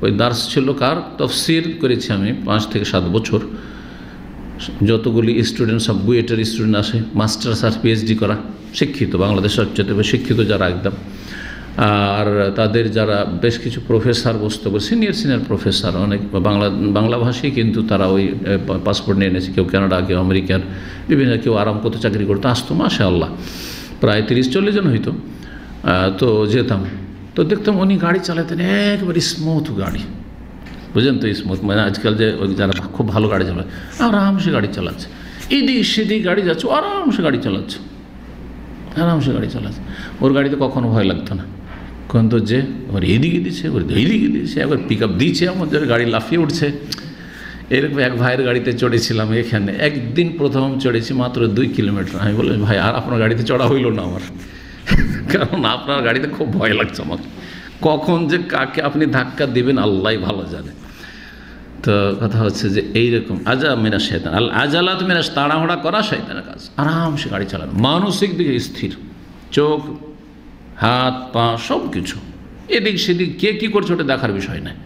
ওই দার্স ছিল কার? তাফসীর করেছি আমি 5 থেকে 7 বছর। যতগুলি স্টুডেন্ট, সব বুয়েটের স্টুডেন্ট আসে, মাস্টার্স আর পিএইচডি করা, শিক্ষিত, বাংলাদেশের সবচেয়ে শিক্ষিত যারা একদম। আর তাদের যারা বেশ কিছু প্রফেসর বসতে পারে, সিনিয়র প্রফেসর, অনেক বাংলাভাষী, কিন্তু তারা ওই পাসপোর্ট নিয়ে এনেছে, কেউ কানাডা, কেউ আমেরিকার, বিভিন্ন, কেউ আরাম করতে চাকরি করতে আসতো, মাশাআল্লাহ প্রায় 30-40 জন হইতো। তো যেতাম, তো দেখতাম উনি গাড়ি চালাতেন একবারে স্মুথ গাড়ি, বুঝলেন তো, স্মুথ মানে আজকাল যে ওই যারা খুব ভালো গাড়ি চালায়, আরামসে গাড়ি চালাচ্ছে, এদিক সেদিক গাড়ি যাচ্ছে, আরামসে গাড়ি চালাচ্ছে। ওর গাড়িতে কখনো ভয় লাগতো না, কিন্তু যে ওর এইদিকে দিচ্ছে, ওর এইদিকে দিচ্ছে, একবার পিক আপ দিচ্ছে, আমাদের গাড়ি লাফিয়ে উঠছে। এরকম এক ভাইয়ের গাড়িতে চড়েছিলাম এখানে, একদিন প্রথম চড়েছি মাত্র 2 কিলোমিটার। আমি বললাম, ভাই আর আপনার গাড়িতে চড়া হইল না আমার, কারণ আপনার গাড়িতে খুব ভয় লাগছে আমার, কখন যে কাকে আপনি ধাক্কা দিবেন আল্লাহ ভালো জানে। তো কথা হচ্ছে যে এইরকম মিনাশ শয়তান, আল আজালাত মিনাশ, তাড়াহুড়া করা শয়তানের কাজ। আরামসে গাড়ি চালানো, মানসিক দিকে স্থির, চোখ হাত পা সব কিছু, এদিক সেদিক কে কী করছে ওটা দেখার বিষয় নয়।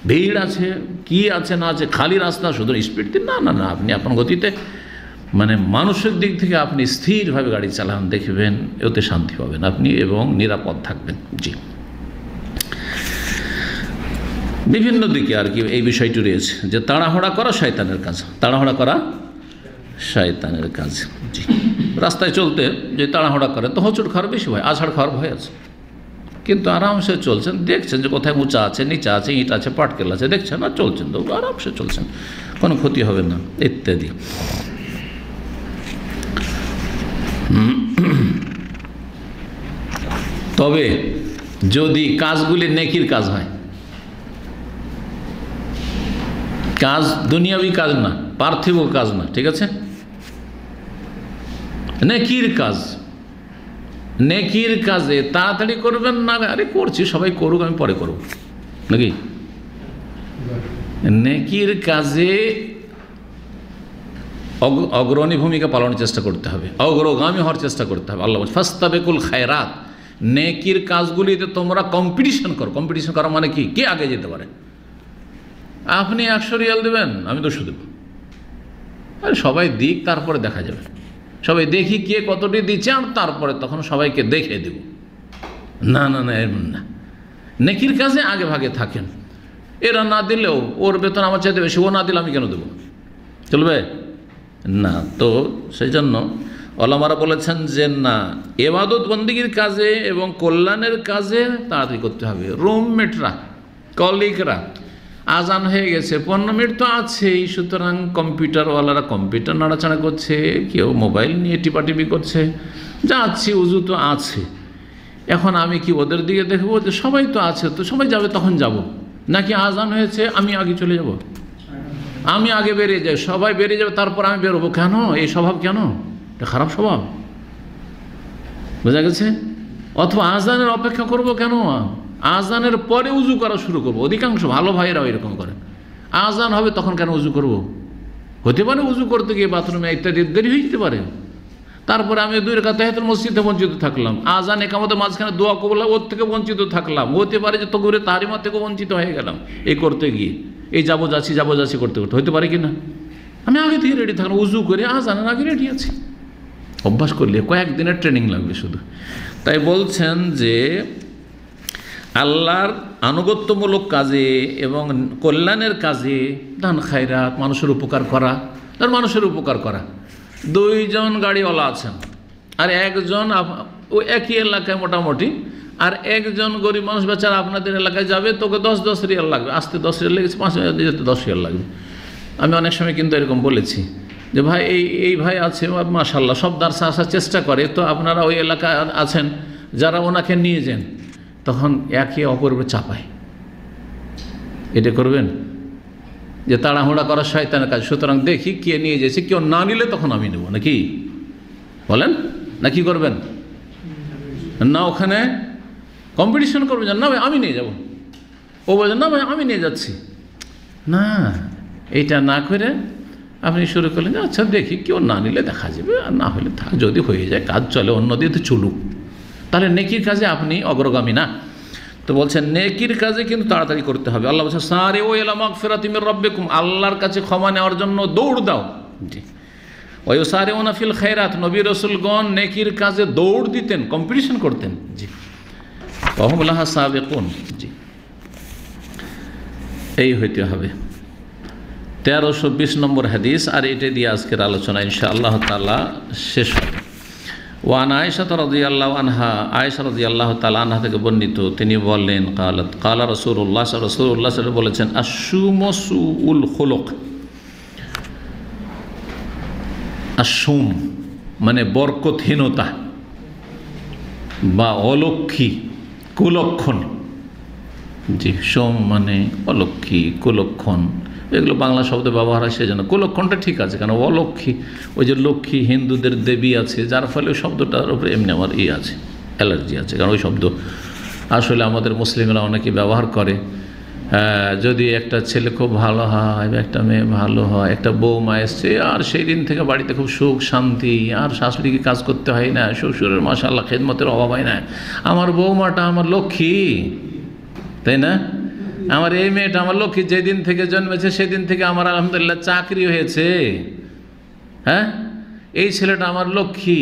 ভিড় আছে, কি আছে না আছে, খালি রাস্তা, শুধু স্পিড দিন, না, আপনি আপনার গতিতে, মানে মানসিক দিক থেকে আপনি স্থিরভাবে গাড়ি চালান, দেখবেন এতে শান্তি পাবেন আপনি এবং নিরাপদ থাকবেন। জি, বিভিন্ন দিকে আর কি এই বিষয়টি রয়েছে যে তাড়াহুড়া করা শয়তানের কাজ, জি। রাস্তায় চলতে যে তাড়াহুড়া করে তো হোঁচট খাওয়ার বেশি ভয়, আছাড় খাওয়ার ভয় আছে, কিন্তু আরামসে চলছেন, দেখছেন যে কোথায় উঁচা আছে, নিচা আছে, ইট আছে, পাটকেল আছে, দেখছেন আর চলছেন, তো আরামসে চলছেন, কোনো ক্ষতি হবে না ইত্যাদি। তবে যদি কাজগুলি নেকির কাজ হয়, কাজ দুনিয়াবি কাজ না, পার্থিব কাজ না, ঠিক আছে, নেকির কাজ, নেকির কাজে তাড়াতাড়ি করবেন না, আরে করছি সবাই করুক আমি পরে করব নাকি? নেকির কাজে অগ্রণী ভূমিকা পালনের চেষ্টা করতে হবে, অগ্রগামী হওয়ার চেষ্টা করতে হবে। আল্লাহ বলছে ফাস্তাবিকুল খায়রাত, নেকির কাজগুলিতে তোমরা কম্পিটিশন করো। কম্পিটিশন করা মানে কি? কে আগে যেতে পারে। আপনি 100 রিয়াল দেবেন, আমি 200 দেব, আরে সবাই দিক, তারপরে দেখা যাবে। সবাই দেখি কে কতটি দিচ্ছে, আর তারপরে তখন সবাইকে দেখে দেব। না না না, এমন না। নেকির কাজে আগে ভাগে থাকেন। এরা না দিলেও ওর বেতন আমার চাইতে বেশি, ও না দিলে আমি কেন দেবো? চলবে না। তো সেই জন্য ওলামারা বলেছেন যে না, ইবাদত বন্দেগীর কাজে এবং কল্যাণের কাজে তাড়াতাড়ি করতে হবে। রুমমেটরা, কলিগরা, আজান হয়ে গেছে, 15 মিনিট তো আছেই, সুতরাং কম্পিউটারওয়ালারা কম্পিউটার নাড়াচাড়া করছে, কেউ মোবাইল নিয়ে টিপাটিপি করছে, যাচ্ছি, উজু তো আছে। এখন আমি কি ওদের দিকে দেখবো যে সবাই তো আছে, তো সবাই যাবে তখন যাব, নাকি আজান হয়েছে আমি আগে চলে যাব, আমি আগে বেরিয়ে যাই, সবাই বেরিয়ে যাবে তারপর আমি বেরোবো? কেন এই স্বভাব? কেন এটা খারাপ স্বভাব, বোঝা গেছে? অথবা আজানের অপেক্ষা করব কেন? আজানের পরে উজু করা শুরু করব। অধিকাংশ ভালো ভাইয়েরাও এরকম করেন। আজান হবে তখন কেন উজু করব? হতে পারে উজু করতে গিয়ে বাথরুমে ইত্যাদি দেরি হয়ে যেতে পারে, তারপরে আমি 2 রাকাত তাহিয়াতুল মসজিদে বঞ্চিত থাকলাম, আজান একামতের মাঝখানে দোয়া কবুল ওর থেকে বঞ্চিত থাকলাম, হতে পারে যে তকবীরে তাহরিমা থেকে বঞ্চিত হয়ে গেলাম এই করতে গিয়ে, এই যাবো যাচ্ছি করতে করতে, হতে পারে কি না? আমি আগে থেকে রেডি থাকলাম, উজু করে আজানের আগে রেডি আছি। অভ্যাস করলে কয়েকদিনের ট্রেনিং লাগবে শুধু। তাই বলছেন যে আল্লাহর আনুগত্যমূলক কাজে এবং কল্যাণের কাজে দান খায়রাত, মানুষের উপকার করা, তার মানুষের উপকার করা। 2 জন গাড়িওয়ালা আছেন, আর একজন ওই একই এলাকায় মোটামুটি, আর একজন গরিব মানুষ বেচারা আপনাদের এলাকায় যাবে, তোকে 10 রিয়াল লাগবে, আসতে 10 রিয়াল লেগেছে, 5 যেতে 10 রিয়াল লাগবে। আমি অনেক সময় কিন্তু এরকম বলেছি যে ভাই এই ভাই আছে মাশাআল্লাহ, সব দার্সে আসার চেষ্টা করে, তো আপনারা ওই এলাকায় আছেন যারা ওনাকে নিয়ে যান, তখন একে অপরের চাপায়। এটা করবেন যে তাড়াহুড়া করা শয়তানের কাজ। সুতরাং দেখি কে নিয়ে যাচ্ছে, কেউ না নিলে তখন আমি নেব, নাকি বলেন? না কি করবেন? না ওখানে কম্পিটিশন করবেন, না ভাই আমি নিয়ে যাব, ও বলছেন না ভাই আমি নিয়ে যাচ্ছি। না, এইটা না করে আপনি শুরু করলেন যে আচ্ছা দেখি কেউ না নিলে দেখা যাবে, আর না হলে থাক, যদি হয়ে যায় কাজ চলে, অন্য দিয়ে তো চলুক। তাহলে নেকির কাজে আপনি অগ্রগামী না। তো বলছেন নেকির কাজে কিন্তু তাড়াতাড়ি করতে হবে। আল্লাহ বলছেন সারিউ ইলা মাগফিরাতি মির রাব্বিকুম, আল্লাহর কাছে ক্ষমা নেওয়ার জন্য দৌড় দাও। জি, ওয়া ইউসারিউনা ফিল খায়রাত, নবী রাসূলগণ নেকির কাজে দৌড় দিতেন, কম্পিটিশন করতেন। জি, ওয়া হুম লাহা সাবিকুন। জি, এই হইতে হবে। 1320 নম্বর হাদিস, আর এটা দিয়ে আজকের আলোচনা ইনশাআল্লাহ তাআলা শেষ হবে। ওয়ান আয়েশা রাদিয়াল্লাহু আনহা, আয়েশা রাদিয়াল্লাহু তাআলা আনহা থেকে বর্ণিত, তিনি বললেন কালা রাসূলুল্লাহ সাল্লাল্লাহু বলেছেন আশ-শুমসুল খুলুক। আশ-শুম মানে বরকতহীনতা বা অলক্ষী, কুলক্ষণ। জি, সোম মানে অলক্ষী, কুলক্ষণ, এগুলো বাংলা শব্দ ব্যবহার হয়, সেজন্য কুলক্ষণটা ঠিক আছে, কারণ অলক্ষী ওই যে লক্ষ্মী হিন্দুদের দেবী আছে, যার ফলে ওই শব্দটার উপরে এমনি আমার আছে, অ্যালার্জি আছে, কারণ ওই শব্দ আসলে আমাদের মুসলিমরা অনেকে ব্যবহার করে। যদি একটা ছেলে খুব ভালো হয়, একটা মেয়ে ভালো হয়, একটা বৌমা এসছে, আর সেই দিন থেকে বাড়িতে খুব সুখ শান্তি, আর শাশুড়িকে কাজ করতে হয় না, শ্বশুরের মাশাআল্লাহ খেদমতের অভাব হয় না, আমার বৌমাটা আমার লক্ষ্মী, তাই না? আমার এই মেয়েটা আমার লক্ষ্মী, যেদিন থেকে জন্মেছে সেদিন থেকে আমার আলহামদুলিল্লাহ চাকরি হয়েছে, হ্যাঁ, এই ছেলেটা আমার লক্ষ্মী,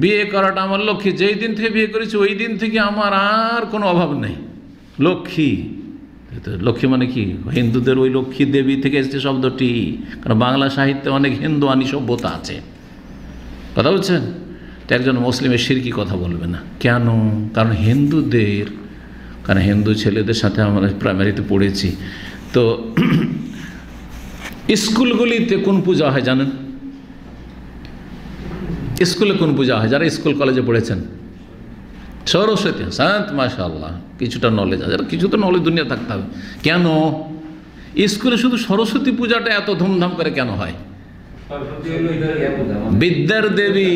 বিয়ে করাটা আমার লক্ষ্মী, যেই দিন থেকে বিয়ে করেছি ওই দিন থেকে আমার আর কোনো অভাব নেই, লক্ষ্মী। লক্ষ্মী মানে কি? হিন্দুদের ওই লক্ষ্মী দেবী থেকে এসেছে শব্দটি, কারণ বাংলা সাহিত্যে অনেক হিন্দু আনি সভ্যতা আছে, কথা বলছেন? তো একজন মুসলিমের শিরকি কথা বলবে না, কেন? কারণ হিন্দুদের, কারণ হিন্দু ছেলেদের সাথে আমরা প্রাইমারিতে পড়েছি, তো স্কুলগুলিতে কোন পূজা হয় জানেন? স্কুলে কোন পূজা হয়? যারা স্কুল কলেজে পড়েছেন, সরস্বতী। শান্ত, মাশাআল্লাহ, কিছুটা নলেজ আছে, কিছু তো নলেজ দুনিয়া থাকতে হবে। কেন স্কুলে শুধু সরস্বতী পূজাটা এত ধুমধাম করে কেন হয়? বিদ্যার দেবী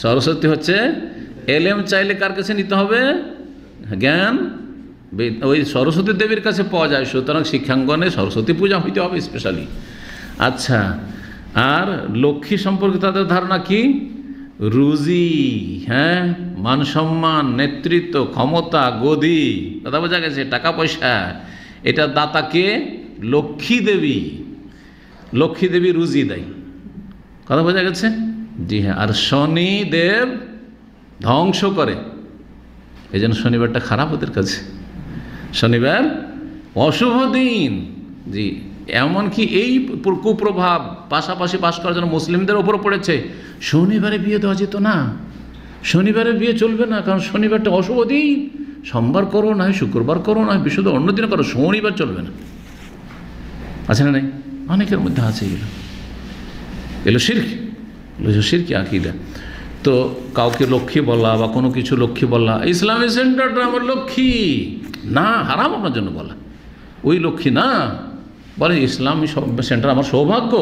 সরস্বতী হচ্ছে এলেম চাইলে কার কাছে নিতে হবে? জ্ঞান ওই সরস্বতী দেবীর কাছে পাওয়া যায়। সুতরাং শিক্ষাঙ্গনে সরস্বতী পূজা হইতে হবে স্পেশালি। আচ্ছা, আর লক্ষ্মী সম্পর্কে তাদের ধারণা কি? রুজি, হ্যাঁ, মান সম্মান, নেতৃত্ব, ক্ষমতা, গদি, কথা বোঝা গেছে, টাকা পয়সা, এটা দাতাকে লক্ষ্মী দেবী। লক্ষ্মী দেবী রুজি দেয়, কথা বোঝা গেছে? জি হ্যাঁ। আর শনিদেব ধ্বংস করে, এই জন্য শনিবারটা খারাপ ওদের কাছে, শনিবার অশুভ দিন। জি, এমনকি এই কুপ্রভাব পাশাপাশি বাস করার জন্য মুসলিমদের ওপর পড়েছে। শনিবারে বিয়ে দেওয়া যেত না, শনিবারে বিয়ে চলবে না, কারণ শনিবারটা অশুভ দিন। সোমবার করো, না হয় শুক্রবার করো, না হয় বিশুদ্ধ অন্য দিনে করো, শনিবার চলবে না। আছে না? নাই, অনেকের মধ্যে আছে এগুলো। এগুলো শিরক, এগুলো শিরকি আকীদা। তো কাউকে লক্ষ্মী বলা বা কোনো কিছু লক্ষ্মী বলা, ইসলামী সেন্টারটা আমার লক্ষ্মী না, হারাম আপনার জন্য বলা। ওই লক্ষ্মী না, বলে ইসলামী সেন্টার আমার সৌভাগ্য।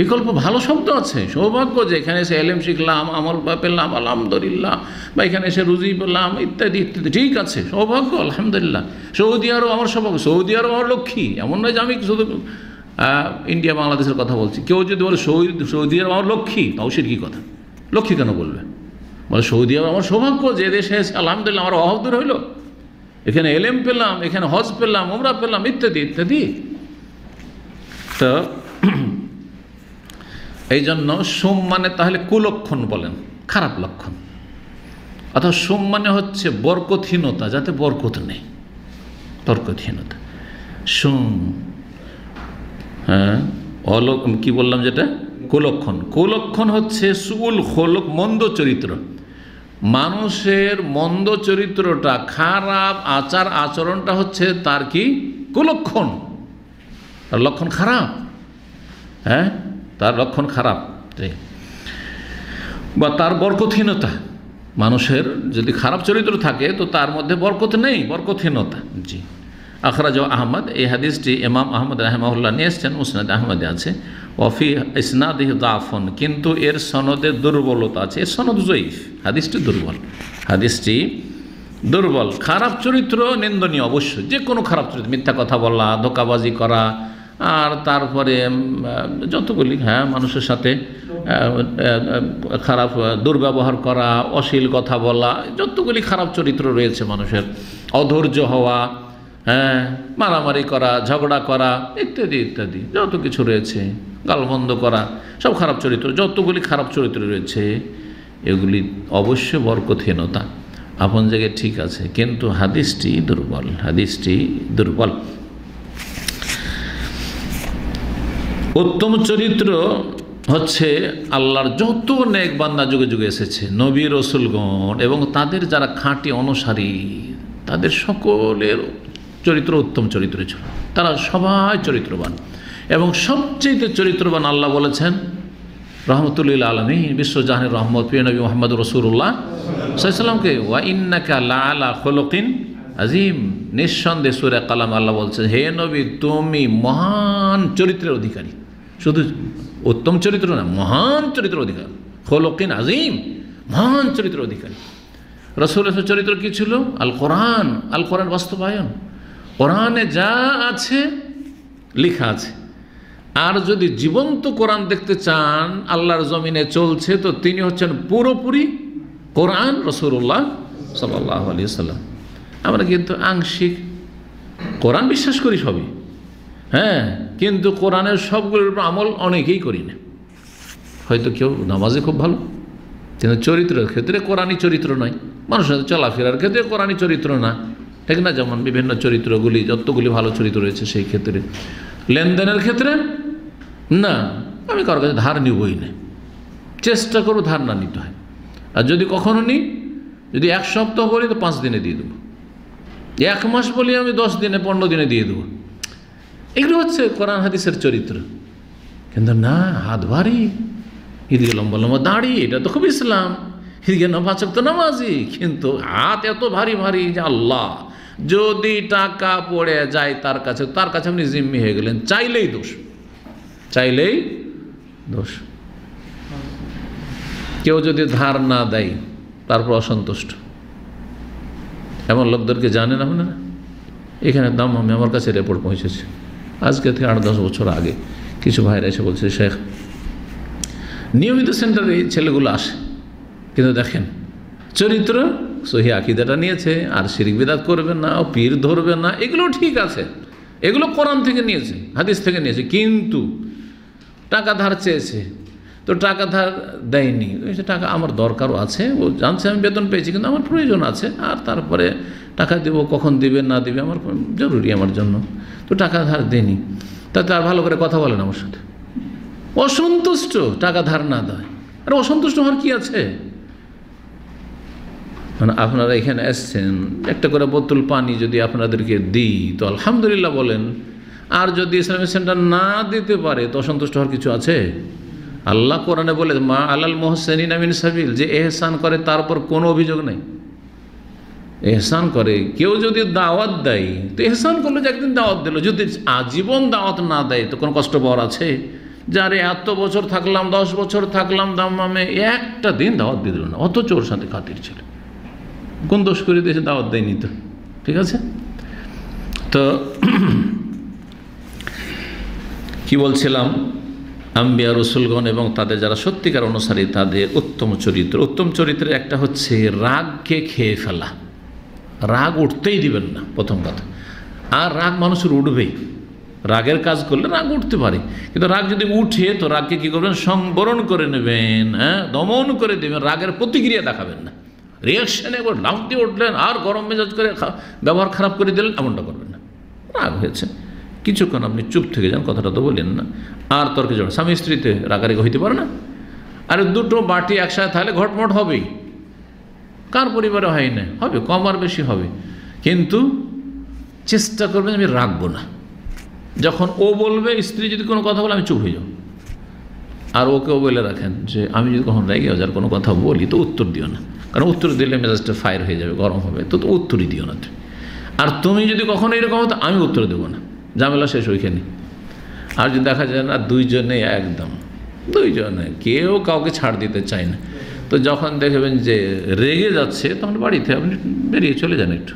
বিকল্প ভালো শব্দ আছে, সৌভাগ্য, যে এখানে এসে এলেম শিখলাম, আমল পেলাম আলহামদুলিল্লাহ, বা এখানে এসে রুজি পেলাম ইত্যাদি ইত্যাদি, ঠিক আছে, সৌভাগ্য আলহামদুলিল্লাহ। সৌদি আরব আমার সৌভাগ্য, সৌদি আরব আমার লক্ষ্মী। এমন নয় যে আমি শুধু ইন্ডিয়া বাংলাদেশের কথা বলছি। কেউ যদি বলে সৌদি আরব আমার লক্ষ্মী, তাও শিরকি কথা। লক্ষ্মী কেন বলবে? বলে সৌদি আরব আমার সৌভাগ্য, যে দেশে এসে আলহামদুলিল্লাহ আমার অভাব দূর হইল, এখানে এলেম পেলাম, এখানে হজ পেলাম, উমরা পেলাম ইত্যাদি ইত্যাদি। তো এই জন্য সোম মানে তাহলে কুলক্ষণ বলেন, খারাপ লক্ষণ। অর্থাৎ সোম মানে হচ্ছে বরকতহীনতা, যাতে বরকত নেই, বরকতহীনতা সোম। হ্যাঁ, কি বললাম যেটা? কুলক্ষণ। কুলক্ষণ হচ্ছে সুল খোলক, মন্দ চরিত্র। মানুষের মন্দ চরিত্রটা, খারাপ আচার আচরণটা হচ্ছে তার কি? কুলক্ষণ। তার লক্ষণ খারাপ, হ্যাঁ, তার লক্ষণ খারাপ, বা তার বরকতহীনতা। মানুষের যদি খারাপ চরিত্র থাকে তো তার মধ্যে বরকত নেই, বরকতহীনতা। জি, আখরাজ আহমদ, এই হাদিসটি ইমাম আহমদ রাহিমাহুল্লাহ নিয়ে এসছেন, মুসনাদ আহমদে আছে। ওয়াফি ইসনাদিহি দাফন, কিন্তু এর সনদে দুর্বলতা আছে, এর সনদ জয়ীফ, হাদিসটি দুর্বল, হাদিসটি দুর্বল। খারাপ চরিত্র নিন্দনীয় অবশ্যই, যে কোনো খারাপ চরিত্র, মিথ্যা কথা বলা, ধোঁকাবাজি করা, আর তারপরে যতগুলি, হ্যাঁ, মানুষের সাথে খারাপ দুর্ব্যবহার করা, অশ্লীল কথা বলা, যতগুলি খারাপ চরিত্র রয়েছে মানুষের, অধৈর্য হওয়া, হ্যাঁ, মারামারি করা, ঝগড়া করা ইত্যাদি ইত্যাদি, যত কিছু রয়েছে, গালমন্দ করা, সব খারাপ চরিত্র, যতগুলি খারাপ চরিত্র রয়েছে, এগুলি অবশ্যই বরকতহীনতা। আপন জায়গায় ঠিক আছে, কিন্তু হাদিসটি দুর্বল, হাদিসটি দুর্বল। উত্তম চরিত্র হচ্ছে আল্লাহর যত নেক বান্দা যুগে যুগে এসেছে, নবী রসুলগণ এবং তাদের যারা খাঁটি অনুসারী, তাদের সকলের চরিত্র উত্তম চরিত্র ছিল। তারা সবাই চরিত্রবান, এবং সবচেয়ে চরিত্রবান আল্লাহ বলেছেন রহমতুল্লিল আলমীন, বিশ্বজাহানের রহমত, প্রিয় নবী মোহাম্মদ রসুল্লাহ সাল্লাল্লাহু আলাইহি ওয়াসাল্লামকে। ওয়া ইন্নাকা লাআলা খুলুকিন আজিম, নিঃসন্দেহে সূরা কালাম আল্লাহ বলছেন, হে নবী তুমি মহান চরিত্রের অধিকারী। শুধু উত্তম চরিত্র না, মহান চরিত্রের অধিকারী, খুলুকিন আজিম, মহান চরিত্রের অধিকারী। রাসূলের চরিত্র কি ছিল? আল কোরআন, আল কোরআন বাস্তবায়ন, কোরআনে যা আছে লেখা আছে। আর যদি জীবন্ত কোরআন দেখতে চান, আল্লাহর জমিনে চলছে, তো তিনি হচ্ছেন পুরোপুরি কোরআন, রাসূলুল্লাহ সাল্লাল্লাহু আলাইহি ওয়াসাল্লাম। আমরা কিন্তু আংশিক কোরআন বিশ্বাস করি সবই, হ্যাঁ, কিন্তু কোরআনের সবগুলোর উপর আমল অনেকেই করি না। হয়তো কেউ নামাজে খুব ভালো, কিন্তু চরিত্রের ক্ষেত্রে কোরআনী চরিত্র নয়, মানুষের চলাফেরার ক্ষেত্রে কোরআনী চরিত্র না, ঠিক না? যেমন বিভিন্ন চরিত্রগুলি, যতগুলি ভালো চরিত্র রয়েছে সেই ক্ষেত্রে, লেনদেনের ক্ষেত্রে না, আমি কারোর কাছে ধার নিবই না, চেষ্টা করবো ধার না নিতে হয়। আর যদি কখনো নিই, যদি এক সপ্তাহ বলি তো 5 দিনে দিয়ে দেবো, 1 মাস বলি আমি 10 দিনে 15 দিনে দিয়ে দেবো। এগুলো হচ্ছে কোরআন হাদিসের চরিত্র। কিন্তু না, হাত ভারী, এদিকে লম্বা লম্বা দাড়ি, এটা তো খুব ইসলাম, এদিকে 9 5 ওয়াক্ত নামাজি, কিন্তু হাত এত ভারী ভারী যে আল্লাহ, যদি টাকা পড়ে যায় তার কাছে আপনি জিম্মি হয়ে গেলেন, চাইলেই দোষ, চাইলেই দোষ। কেউ যদি ধার না দেয় তারপর অসন্তুষ্ট, এমন লোকদেরকে জানেন আপনারা? এখানে দাম্মামে আমার কাছে রিপোর্ট পৌঁছেছে আজকে থেকে 8-10 বছর আগে। কিছু ভাইরা এসে বলছে, শেখ নিয়মিত সেন্টারে এই ছেলেগুলো আসে, কিন্তু দেখেন চরিত্র সহি আকীদাটা নিয়েছে, আর শিরক বিদআত করবে না, পীর ধরবে না, এগুলো ঠিক আছে, এগুলো কোরআন থেকে নিয়েছে, হাদিস থেকে নিয়েছে, কিন্তু টাকা ধার চেয়েছে, তো টাকা ধার দেয়নি। টাকা আমার দরকারও আছে, ও জানছে আমি বেতন পেয়েছি, কিন্তু আমার প্রয়োজন আছে, আর তারপরে টাকা দেবো, কখন দিবে না দিবে আমার জরুরি আমার জন্য, তো টাকা ধার দেয়নি। তাতে আর ভালো করে কথা বলেন আমার সাথে, অসন্তুষ্ট, টাকা ধার না দেয়। আর অসন্তুষ্ট হওয়ার কি আছে? মানে আপনারা এখানে এসছেন, একটা করে বোতল পানি যদি আপনাদেরকে দিই তো আলহামদুলিল্লাহ বলেন, আর যদি ইসলামিক সেন্টার না দিতে পারে তো অসন্তুষ্ট হওয়ার কিছু আছে? আল্লাহ কোরআনে বলে, মা আলাল মুহসিনিনা মিন সাবিল, যে এহসান করে তার উপর কোনো অভিযোগ নেই। এহসান করে কেউ যদি দাওয়াত দেয় তো এহসান করলো যে একদিন দাওয়াত দিল, যদি আজীবন দাওয়াত না দেয় তো কোনো কষ্ট পাওয়ার আছে? যারে এত বছর থাকলাম, 10 বছর থাকলাম দাম্মামে, একটা দিন দাওয়াত দিয়ে দিল না, অথচ ওর সাথে খাতির ছিল, কোন দোষ করে দিয়েছে? দাওয়াত দেয়নি তো, ঠিক আছে? তো কি বলছিলাম, আম্বিয়া রসুলগণ এবং তাদের যারা সত্যিকার অনুসারী তাদের উত্তম চরিত্র, উত্তম চরিত্রের একটা হচ্ছে রাগকে খেয়ে ফেলা। রাগ উঠতেই দিবেন না, প্রথম কথা। আর রাগ মানুষের উঠবেই, রাগের কাজ করলে রাগ উঠতে পারে, কিন্তু রাগ যদি উঠে তো রাগকে কী করবেন? সংবরণ করে নেবেন, দমন করে দেবেন, রাগের প্রতিক্রিয়া দেখাবেন না। রিয়াকশানে একবার লাফ দিয়ে উঠলেন আর গরম মেজাজ করে ব্যবহার খারাপ করে দিলেন, এমনটা করবেন না। রাগ হয়েছে, কিছুক্ষণ আপনি চুপ থেকে যান, কথাটা তো বললেন না, আর তর্কে যাবেন। স্বামী স্ত্রীতে রাগারাগি হইতে পারে না? আর দুটো বাটি একসাথে থাকলে ঘটমট হবেই, কার পরিবারে হয় না? হবে, কম আর বেশি হবে, কিন্তু চেষ্টা করবেন আমি রাখবো না। যখন ও বলবে, স্ত্রী যদি কোনো কথা বলে, আমি চুপ হয়ে যাব। আর ওকেও বলে রাখেন যে আমি যদি কখন রেগে যাওয়ার কোনো কথা বলি তো উত্তর দিও না, কারণ উত্তর দিলে মেজাজটা ফায়ার হয়ে যাবে, গরম হবে, তো উত্তরই দিও না। আর তুমি যদি কখনো এরকম হতো, আমি উত্তর দেবো না, ঝামেলা শেষ ওইখানে। আর যদি দেখা যায় না, দুইজনে একদম, দুইজনে কেউ কাউকে ছাড় দিতে চায় না, তো যখন দেখবেন যে রেগে যাচ্ছে, তখন বাড়িতে আপনি বেরিয়ে চলে যান একটু,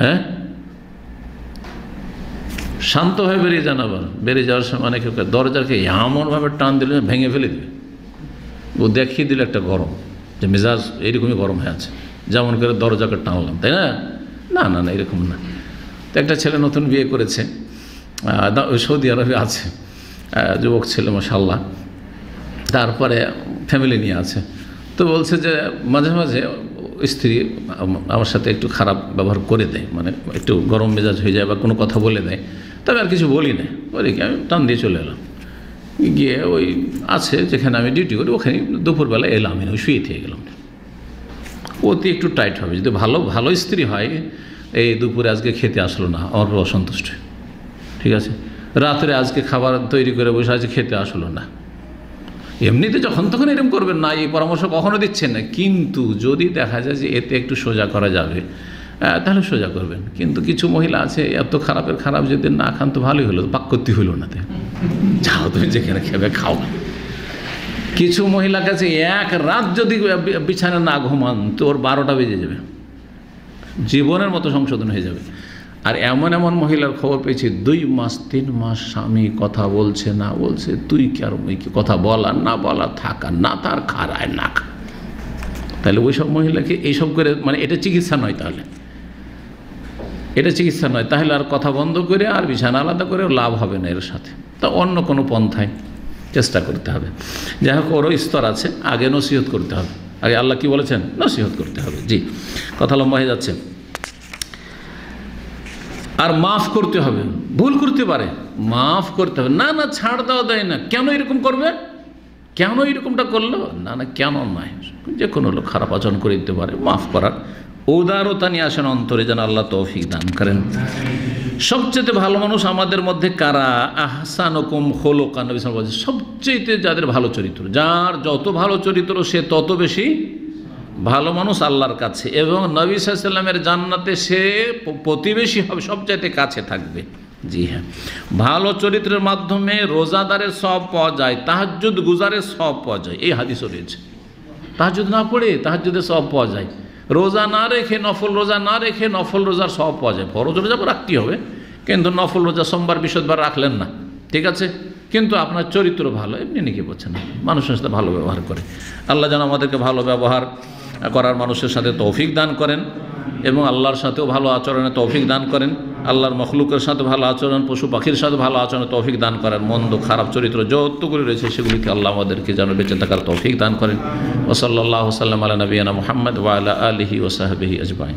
হ্যাঁ, শান্ত হয়ে বেরিয়ে যান। আবার বেরিয়ে যাওয়ার সময় অনেকে দরজাকে এমনভাবে টান দিলে ভেঙে ফেলে দেবে, ও দেখিয়ে দিলে একটা গরম, যে মেজাজ এইরকমই গরম হয়ে আছে, যেমন করে দরজাকে টানলাম, তাই না? না না না, এরকম না। তো একটা ছেলে নতুন বিয়ে করেছে, সৌদি আরবে আছে, যুবক ছেলে মাশাআল্লাহ, তারপরে ফ্যামিলি নিয়ে আছে। তো বলছে যে মাঝে মাঝে স্ত্রী আমার সাথে একটু খারাপ ব্যবহার করে দেয়, মানে একটু গরম মেজাজ হয়ে যায় বা কোনো কথা বলে দেয়, তবে আর কিছু বলি না, বলি কি আমি টান দিয়ে চলে এলাম, গিয়ে ওই আছে যেখানে আমি ডিউটি করি ওখানে দুপুরবেলা এলাম, আমি ওই শুয়ে থেকে গেলাম। ওতে একটু টাইট হবে, যদি ভালো ভালো স্ত্রী হয়, এই দুপুরে আজকে খেতে আসলো না, আমার অসন্তুষ্ট, ঠিক আছে, রাত্রে আজকে খাবার তৈরি করে বসে আছে, খেতে আসলো না, এমনিতে যখন তখন এরকম করবেন না, এই পরামর্শ কখনো দিচ্ছেন না, কিন্তু যদি দেখা যায় যে এতে একটু সোজা করা যাবে তাহলে সোজা করবেন। কিন্তু কিছু মহিলা আছে, এত খারাপের খারাপ যদি না খান তো ভালোই হলো, পাক করতে হইল না, যাও তুমি যেখানে খেবে খাও। কিছু মহিলার কাছে এক রাত যদি বিছানা না ঘুমান তো ওর 12টা বেজে যাবে, জীবনের মতো সংশোধন হয়ে যাবে। আর এমন এমন মহিলার খবর পেয়েছি 2 মাস 3 মাস স্বামী কথা বলছে না, বলছে তুই কি আর কথা বলা না বলা, থাকা না তার খারায় না খা। তাহলে ওই সব মহিলাকে এইসব করে, মানে এটা চিকিৎসা নয়, তাহলে এটা চিকিৎসা নয়, তাহলে আর কথা বন্ধ করে আর বিছানা আলাদা করে লাভ হবে না এর সাথে, তা অন্য কোনো পন্থায় চেষ্টা করতে হবে। যাই হোক, ওরও স্তর আছে, আগে নসিহত করতে হবে, আগে আল্লাহ কি বলেছেন, নসিহত করতে হবে। জি, কথা লম্বা হয়ে যাচ্ছে। আর মাফ করতে হবে, ভুল করতে পারে, মাফ করতে হবে, না না ছাড় দেওয়া দেয় না, কেন এরকম করবে, কেন এরকমটা করলো, না না কেন নয়, যে কোনো লোক খারাপ আচরণ করে দিতে পারে, মাফ করার উদারতা নিয়ে আসেন অন্তরে, যেন আল্লাহ তৌফিক দান করেন। সবচেয়ে ভালো মানুষ আমাদের মধ্যে কারা, আহসানুকুম খুলুকান, নবী সাল্লাল্লাহু আলাইহি ওয়াসাল্লাম সবচেয়ে যাদের ভালো চরিত্র, যার যত ভালো চরিত্র সে তত বেশি ভালো মানুষ আল্লাহর কাছে, এবং নবী সাল্লাল্লাহু আলাইহি ওয়াসাল্লামের জান্নাতে সে প্রতিবেশী হবে, সবচাইতে কাছে থাকবে। জি হ্যাঁ, ভালো চরিত্রের মাধ্যমে রোজাদারের সওয়াব পাওয়া যায়, তাহাজ্জুদ গুজারের সওয়াব পাওয়া যায়, এই হাদিসও রয়েছে। তাহাজ্জুদ না পড়ে তাহাজ্জুদের সওয়াব পাওয়া যায়, রোজা না রেখে নফল রোজা না রেখে নফল রোজার সওয়াব পাওয়া যায়। ফরজ রোজা রাখতে হবে, কিন্তু নফল রোজা সোমবার বৃহস্পতিবার রাখলেন না, ঠিক আছে, কিন্তু আপনার চরিত্র ভালো, এমনি নাকি বলছেন না, মানুষের সাথে ভালো ব্যবহার করে। আল্লাহ যেন আমাদেরকে ভালো ব্যবহার করার মানুষের সাথে তৌফিক দান করেন এবং আল্লাহর সাথেও ভালো আচরণে তৌফিক দান করেন, আল্লাহর মখলুকের সাথে ভালো আচরণ, পশু পাখির সাথে ভালো আচরণে তৌফিক দান করেন। মন্দ খারাপ চরিত্র যতগুলি রয়েছে সেগুলিকে আল্লাহ আমাদেরকে যেন বেঁচে থাকার তৌফিক দান করেন। ওয়া সাল্লাল্লাহু সাল্লাম আলা নবিয়ানা মুহাম্মদ ওয়া আলা আলিহি ওয়া সাহবিহি আজমাইন।